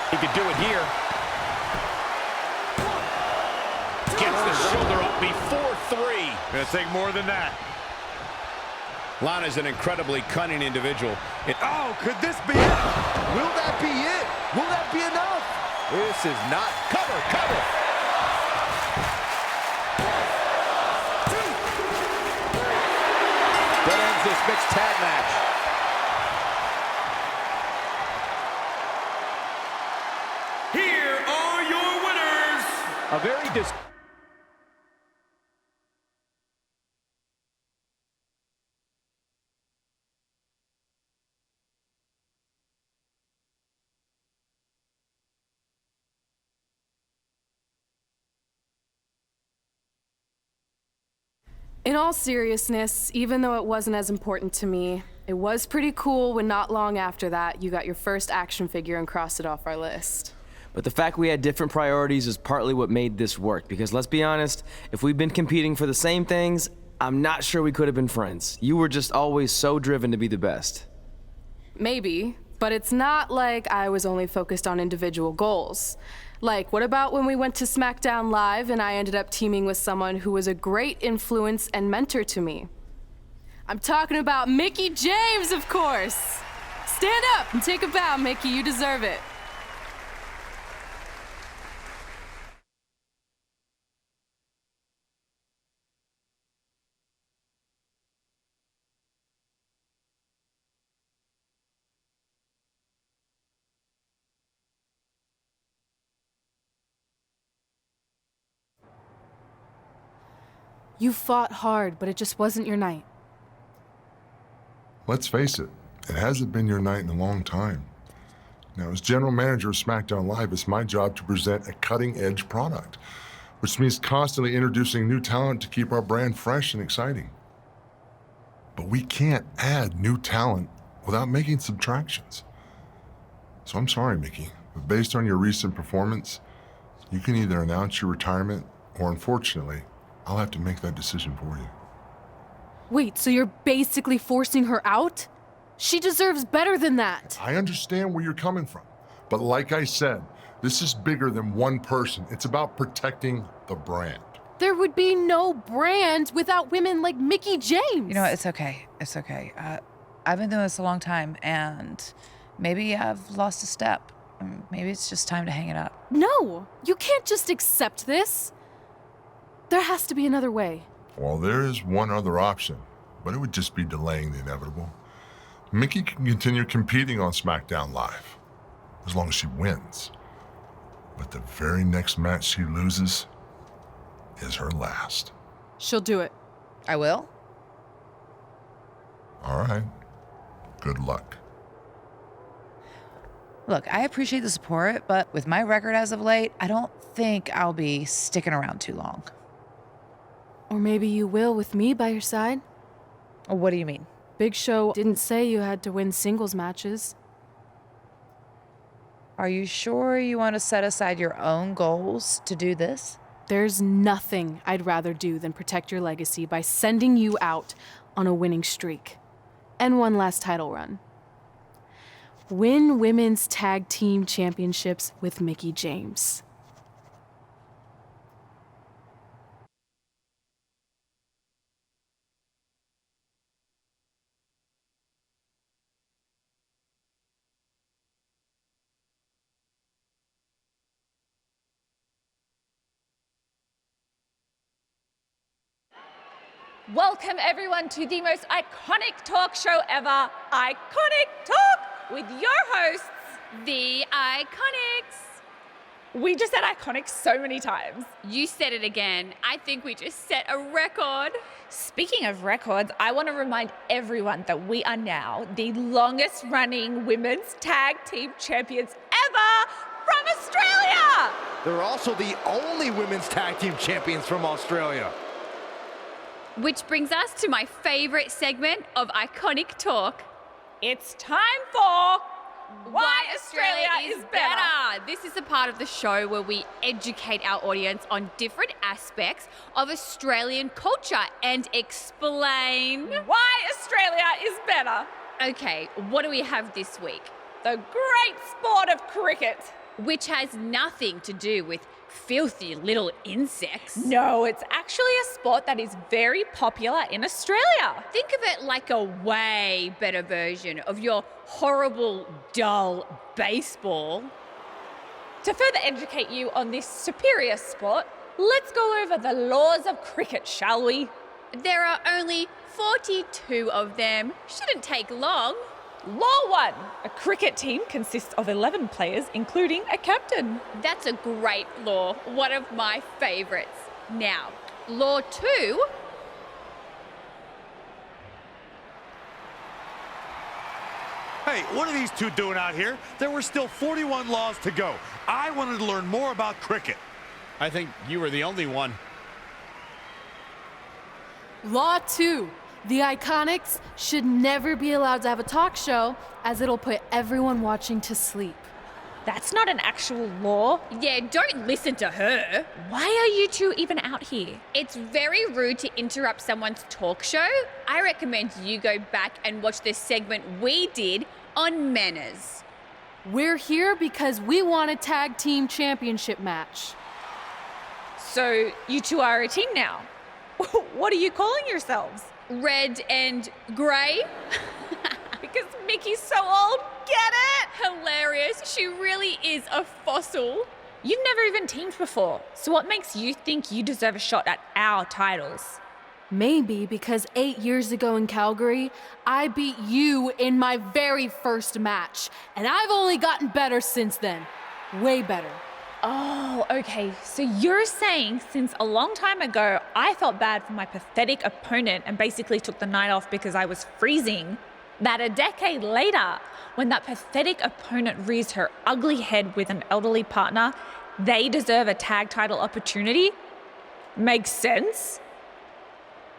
He could do it here. Gets the shoulder up before 3. Gonna take more than that. Lana's an incredibly cunning individual. Oh, could this be it? Will that be it? Will that be enough? This is not. Cover, cover. That ends this mixed tag match. Here are your winners. A very In all seriousness, even though it wasn't as important to me, it was pretty cool when not long after that, you got your first action figure and crossed it off our list. But the fact we had different priorities is partly what made this work, because let's be honest, if we'd been competing for the same things, I'm not sure we could have been friends. You were just always so driven to be the best. Maybe, but it's not like I was only focused on individual goals. Like, what about when we went to SmackDown Live and I ended up teaming with someone who was a great influence and mentor to me? I'm talking about Mickie James, of course! Stand up and take a bow, Mickie, you deserve it. You fought hard, but it just wasn't your night. Let's face it, it hasn't been your night in a long time. Now, as general manager of SmackDown Live, it's my job to present a cutting-edge product, which means constantly introducing new talent to keep our brand fresh and exciting. But we can't add new talent without making subtractions. So I'm sorry, Mickie, but based on your recent performance, you can either announce your retirement or, unfortunately, I'll have to make that decision for you. Wait, so you're basically forcing her out? She deserves better than that. I understand where you're coming from, but like I said, this is bigger than one person. It's about protecting the brand. There would be no brand without women like Mickie James. You know what? It's okay. It's okay. I've been doing this a long time, and maybe I've lost a step. Maybe it's just time to hang it up. No, you can't just accept this. There has to be another way. Well, there is one other option, but it would just be delaying the inevitable. Mickie can continue competing on SmackDown Live, as long as she wins. But the very next match she loses is her last. She'll do it. I will? All right. Good luck. Look, I appreciate the support, but with my record as of late, I don't think I'll be sticking around too long. Or maybe you will with me by your side. What do you mean? Big Show didn't say you had to win singles matches. Are you sure you want to set aside your own goals to do this? There's nothing I'd rather do than protect your legacy by sending you out on a winning streak. And one last title run. Win Women's Tag Team Championships with Mickie James. Welcome everyone to the most iconic talk show ever, Iconic Talk, with your hosts, the Iconics. We just said iconic so many times. You said it again. I think we just set a record. Speaking of records, I want to remind everyone that we are now the longest running women's tag team champions ever from Australia. They're also the only women's tag team champions from Australia. Which brings us to my favorite segment of Iconic Talk. It's time for Why Australia is Better. This is a part of the show where we educate our audience on different aspects of Australian culture and explain why Australia is better. Okay, what do we have this week? The great sport of cricket. Which has nothing to do with filthy little insects. No, it's actually a sport that is very popular in Australia. Think of it like a way better version of your horrible, dull baseball. To further educate you on this superior sport, let's go over the laws of cricket, shall we? There are only 42 of them. Shouldn't take long. Law 1. A cricket team consists of 11 players, including a captain. That's a great law. One of my favorites. Now, Law 2. Hey, what are these two doing out here? There were still 41 laws to go. I wanted to learn more about cricket. I think you were the only one. Law 2. The Iconics should never be allowed to have a talk show, as it'll put everyone watching to sleep. That's not an actual law. Yeah, don't listen to her. Why are you two even out here? It's very rude to interrupt someone's talk show. I recommend you go back and watch the segment we did on manners. We're here because we want a tag team championship match. So you two are a team now. What are you calling yourselves? Red and grey? Because Mickey's so old, get it? Hilarious, she really is a fossil. You've never even teamed before, so what makes you think you deserve a shot at our titles? Maybe because 8 years ago in Calgary, I beat you in my very first match, and I've only gotten better since then. Way better. Oh, okay. So you're saying since a long time ago, I felt bad for my pathetic opponent and basically took the night off because I was freezing, that a decade later, when that pathetic opponent rears her ugly head with an elderly partner, they deserve a tag title opportunity? Makes sense?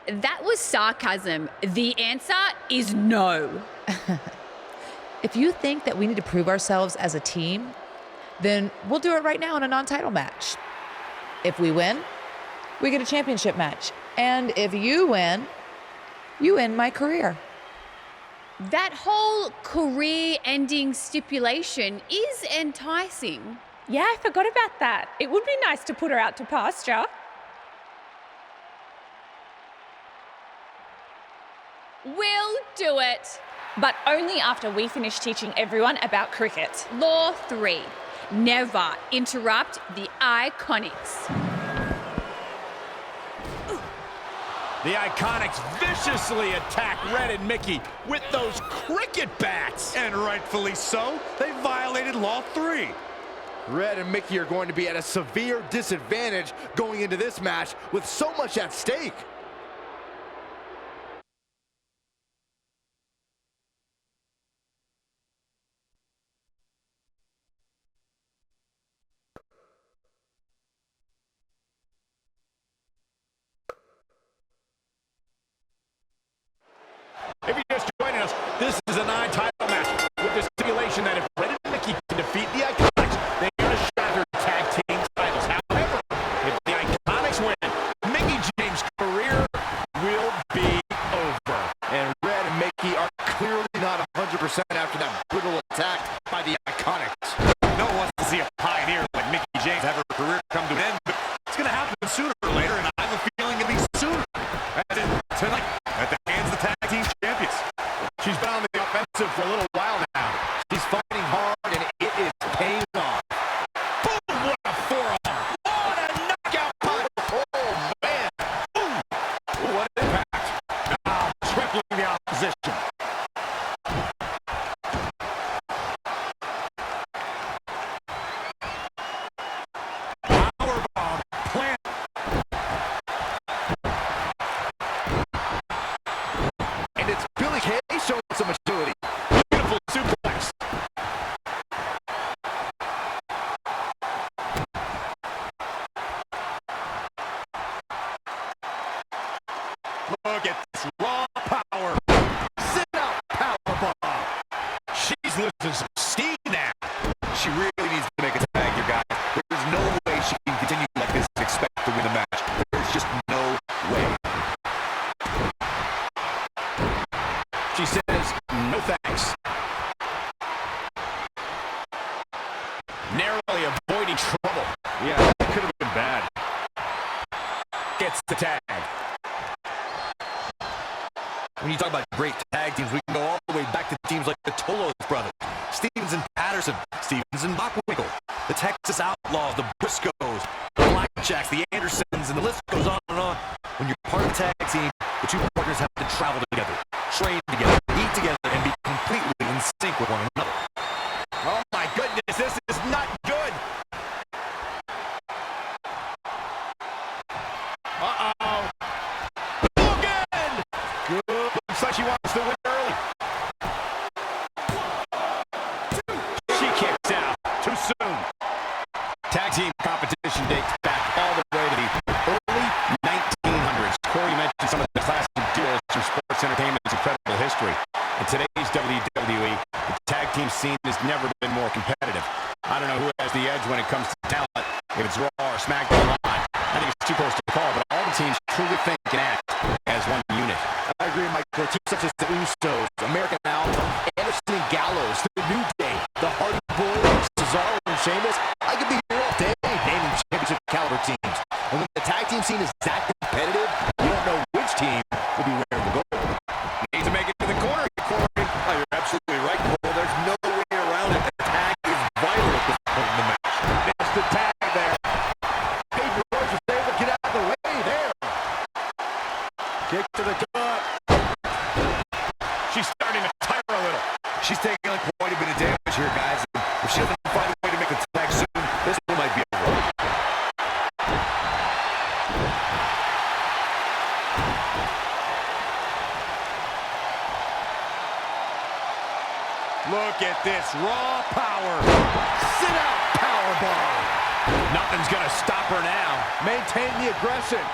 That was sarcasm. The answer is no. If you think that we need to prove ourselves as a team, then we'll do it right now in a non-title match. If we win, we get a championship match. And if you win, you end my career. That whole career-ending stipulation is enticing. Yeah, I forgot about that. It would be nice to put her out to pasture. We'll do it. But only after we finish teaching everyone about cricket. Law 3. Never interrupt the Iconics. The Iconics viciously attack Red and Mickie with those cricket bats. And rightfully so, they violated Law 3. Red and Mickie are going to be at a severe disadvantage going into this match with so much at stake. If you're just joining us, this is a non-title match with the stipulation that if Red and Mickie can defeat the Iconics, they earn a shot at their tag team titles. However, if the Iconics 100% after that brutal attack by the Iconics. No one wants to see a pioneer like Mickie James have her career come to an end, but it's going to happen sooner or later, and I have a feeling it'll be sooner. As in tonight, at the hands of the tag team champions. She's been on the offensive for a little while now. She's fighting hard, and it is paying off. Boom! What a forearm! What a knockout punch! Oh, man! Ooh, what an impact! Now, tripling the opposition. Powerbomb plant. And it's Billie Kay showing some agility. Beautiful suplex. Look at this raw power. Sit out powerbomb. She's losing some steam now. She really needs to make a tag here, guys. There's no way she can continue like this and expect to win the match. There's just no way. She says, no thanks. Narrowly avoiding trouble. Yeah, that could have been bad. Gets the tag. When you talk about great tag teams, we can go all the way back to teams like the Tolos brothers, Stevens and Patterson, Stevens and Bockwinkel, the Texas Outlaws, the Briscoes, the Blackjacks, the Andersons, and the list goes on and on. When you're part of a tag team, the two partners have to travel together, train together, eat together, and be completely in sync with one another. Oh my goodness, this is not good. Uh-oh. Again! Good. Looks like she wants to win early. She kicks out too soon. Tag team competition dates back all the way to the early 1900s. Corey mentioned some of the classic duels from sports entertainment's incredible history. In today's WWE, the tag team scene has never been more competitive. I don't know who has the edge when it comes to talent, if it's Raw or SmackDown Live. I think it's too close to call, but all the teams truly think and act as one unit. I agree, Michael. Teams such as the Usos, American Alpha, Anderson and Gallows, The New Day, The Hardy Boys, Cesaro and Sheamus. I could be here all day naming championship caliber teams. And when the tag team scene is that competitive, you don't know which team will be wearing the gold. Need to make it to the corner, Corey. Oh, you're absolutely right, Cole. There's no way around it. The tag is vital at this point in the match. Missed the tag there. Paige Rose was able to get out of the way there. Kick to the gut. She's starting to tire a little. She's taking on quite a bit of damage here, guys. If she doesn't find a way to make the tag soon, this one might be over. Look at this raw power. Sit out powerbomb. Nothing's going to stop her now. Maintain the aggression.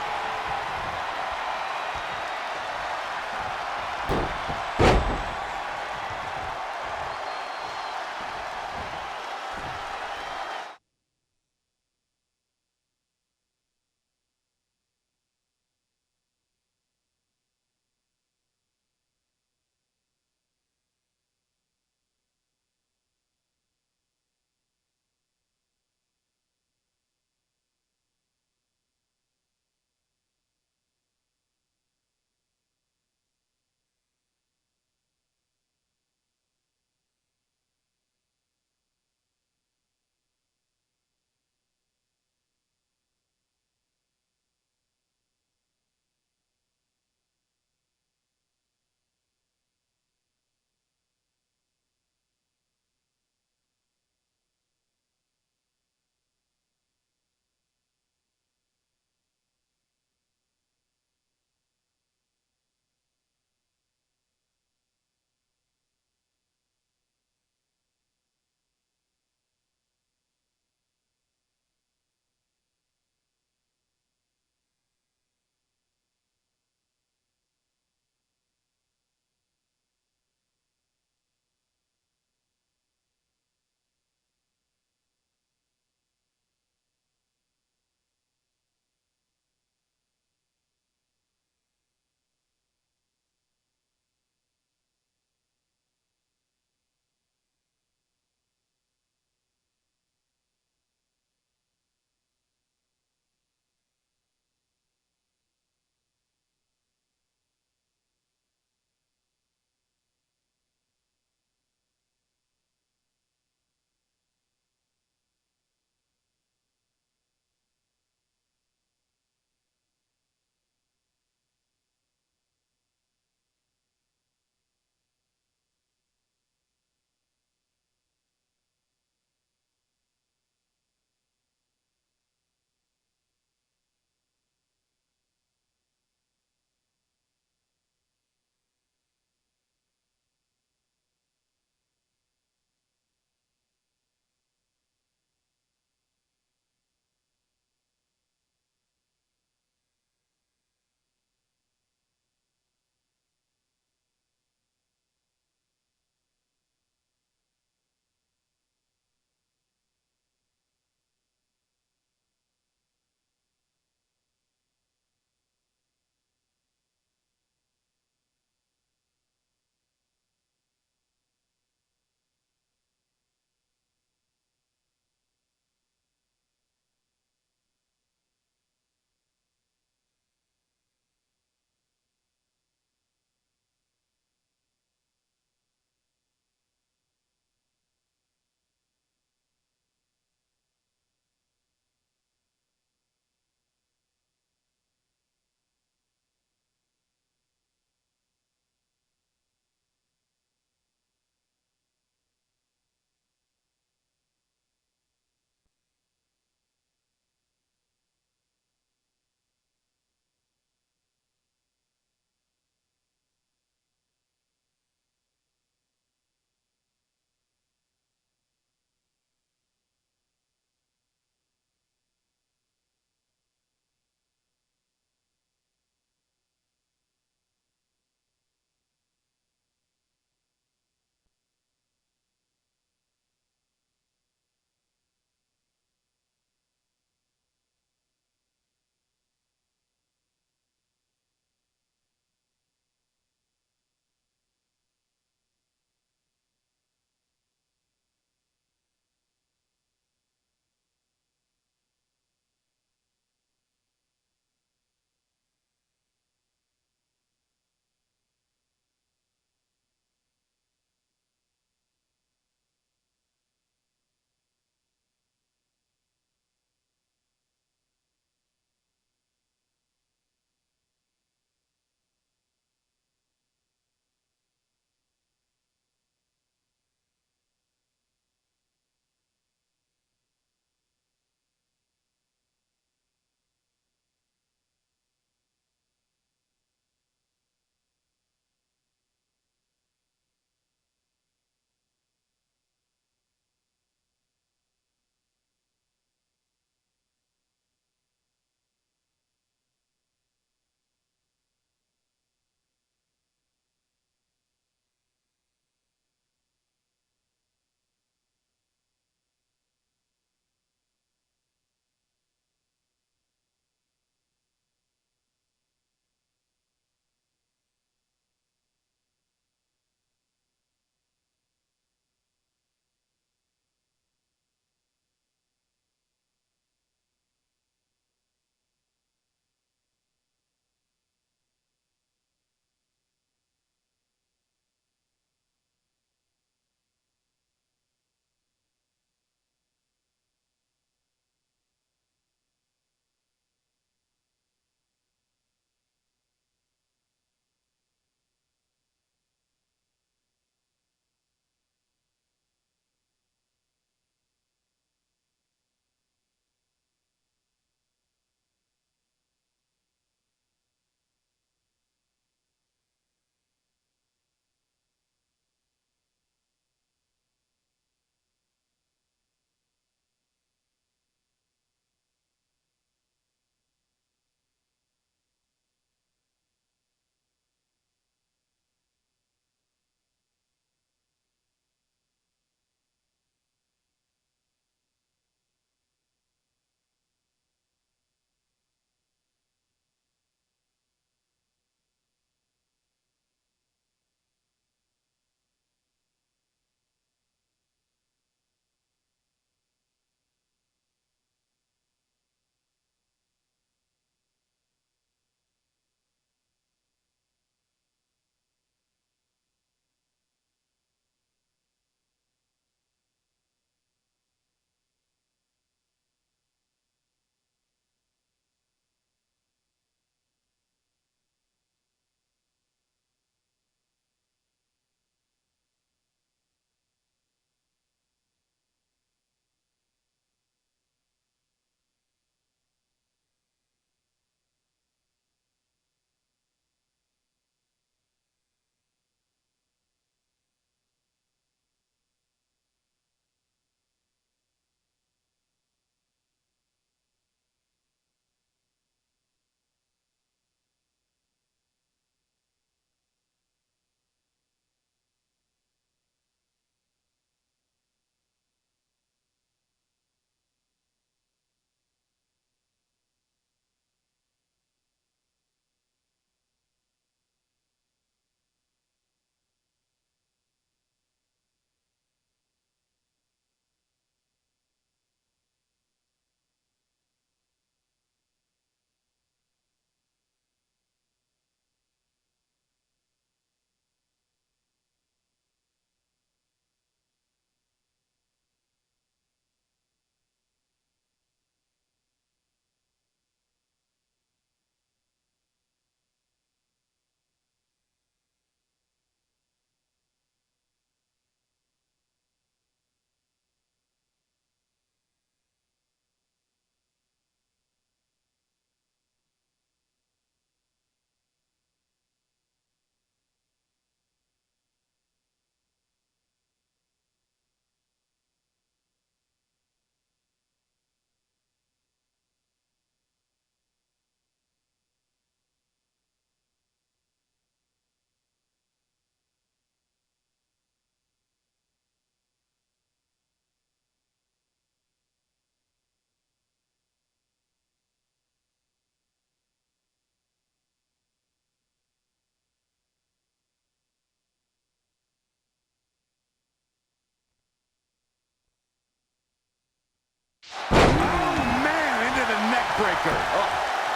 Backbreaker. Oh.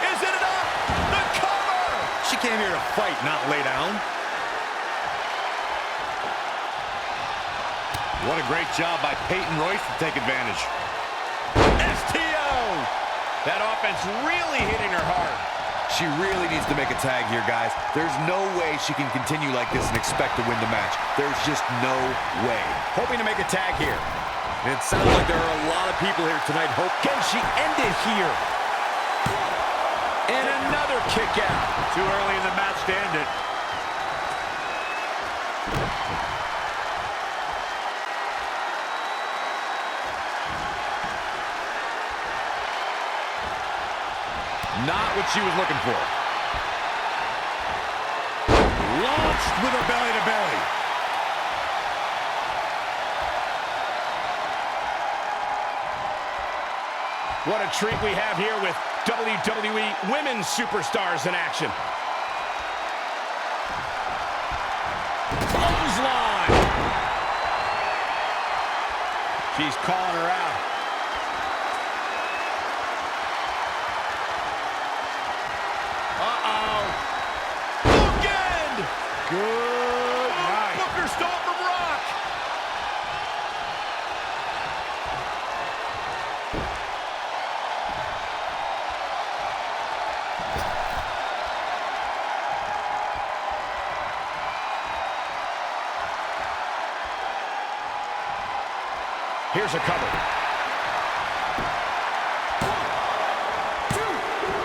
Is it enough? The cover! She came here to fight, not lay down. What a great job by Peyton Royce to take advantage. STO! That offense really hitting her hard. She really needs to make a tag here, guys. There's no way she can continue like this and expect to win the match. There's just no way. Hoping to make a tag here. It sounds like there are a lot of people here tonight. Can she end it here? And another kick out. Too early in the match to end it. Not what she was looking for. Launched with a belly-to-belly. What a treat we have here with WWE Women's Superstars in action. Clothesline. She's calling her out. Good night. Booker stole from Rock. Here's a cover. 1, 2.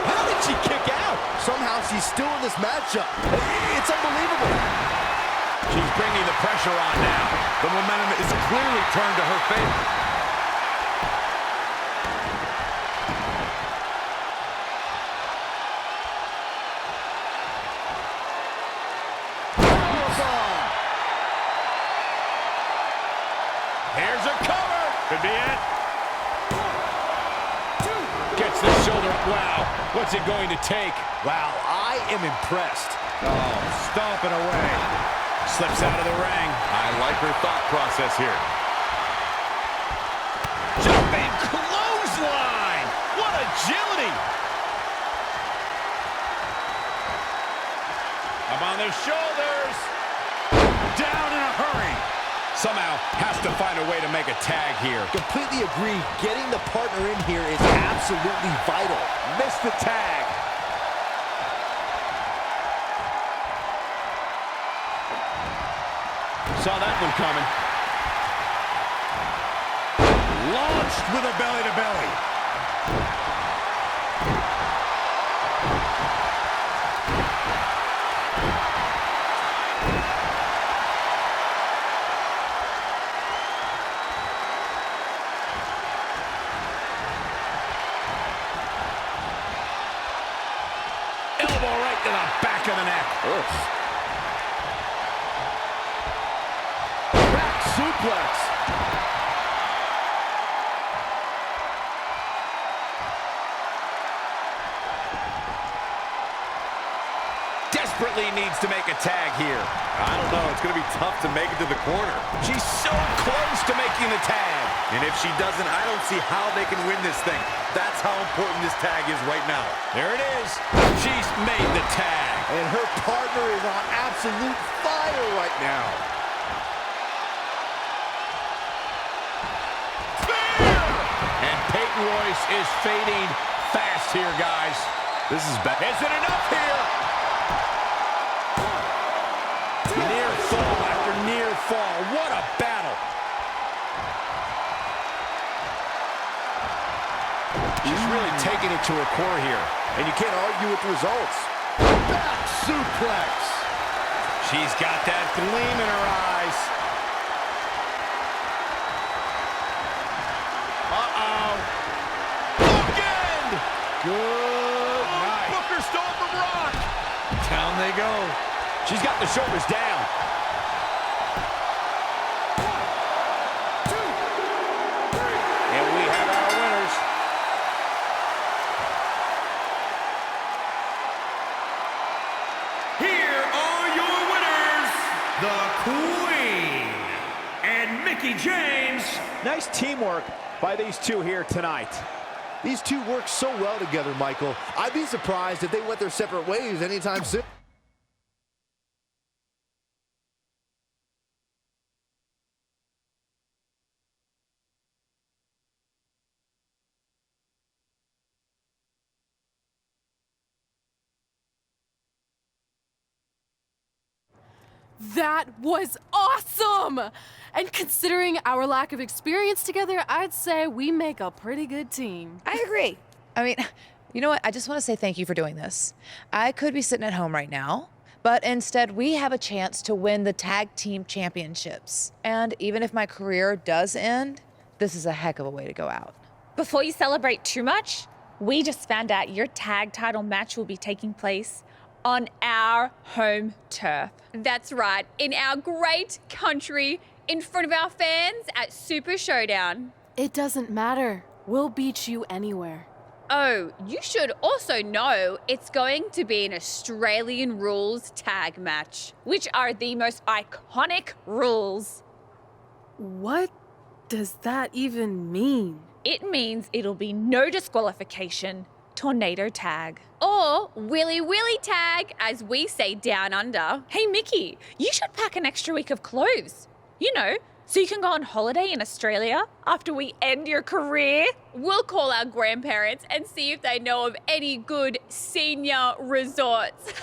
How did she kick out? Somehow she's still in this matchup. It's unbelievable. She's bringing the pressure on now. The momentum is clearly turned to her favor. Here's a cover. Could be it. 1, 2. Gets the shoulder. Wow. What's it going to take? Wow, I am impressed. Oh, stomping away. Slips out of the ring. I like her thought process here. Jumping clothesline. What agility. Up on the shoulders. Down in a hurry. Somehow has to find a way to make a tag here. Completely agree. Getting the partner in here is absolutely vital. Missed the tag. Saw that one coming. Launched with a belly-to-belly. Elbow right to the back of the neck. Oof. Back suplex. Desperately needs to make a tag here. I don't know. It's going to be tough to make it to the corner. She's so close to making the tag. And if she doesn't, I don't see how they can win this thing. That's how important this tag is right now. There it is. She's made the tag. And her partner is on absolute fire right now. Spear! And Peyton Royce is fading fast here, guys. This is bad. Is it enough here? Near fall after near fall. What a battle. She's really taking it to her core here. And you can't argue with the results. Back suplex. She's got that gleam in her eyes. Uh-oh. Bookend! Good night. Booker stole from Rock. Down they go. She's got the shoulders down. 1, 2, 3. And we have our winners. Here are your winners, the Queen and Mickie James. Nice teamwork by these two here tonight. These two work so well together, Michael. I'd be surprised if they went their separate ways anytime soon. That was awesome! And considering our lack of experience together, I'd say we make a pretty good team. I agree. I mean, you know what? I just want to say thank you for doing this. I could be sitting at home right now, but instead we have a chance to win the tag team championships. And even if my career does end, this is a heck of a way to go out. Before you celebrate too much, we just found out your tag title match will be taking place on our home turf. That's right, in our great country, in front of our fans at Super Showdown. It doesn't matter. We'll beat you anywhere. Oh, you should also know it's going to be an Australian rules tag match, which are the most iconic rules. What does that even mean? It means it'll be no disqualification, tornado tag. Or Willy Willy tag, as we say down under. Hey, Mickey, you should pack an extra week of clothes. You know, so you can go on holiday in Australia after we end your career. We'll call our grandparents and see if they know of any good senior resorts.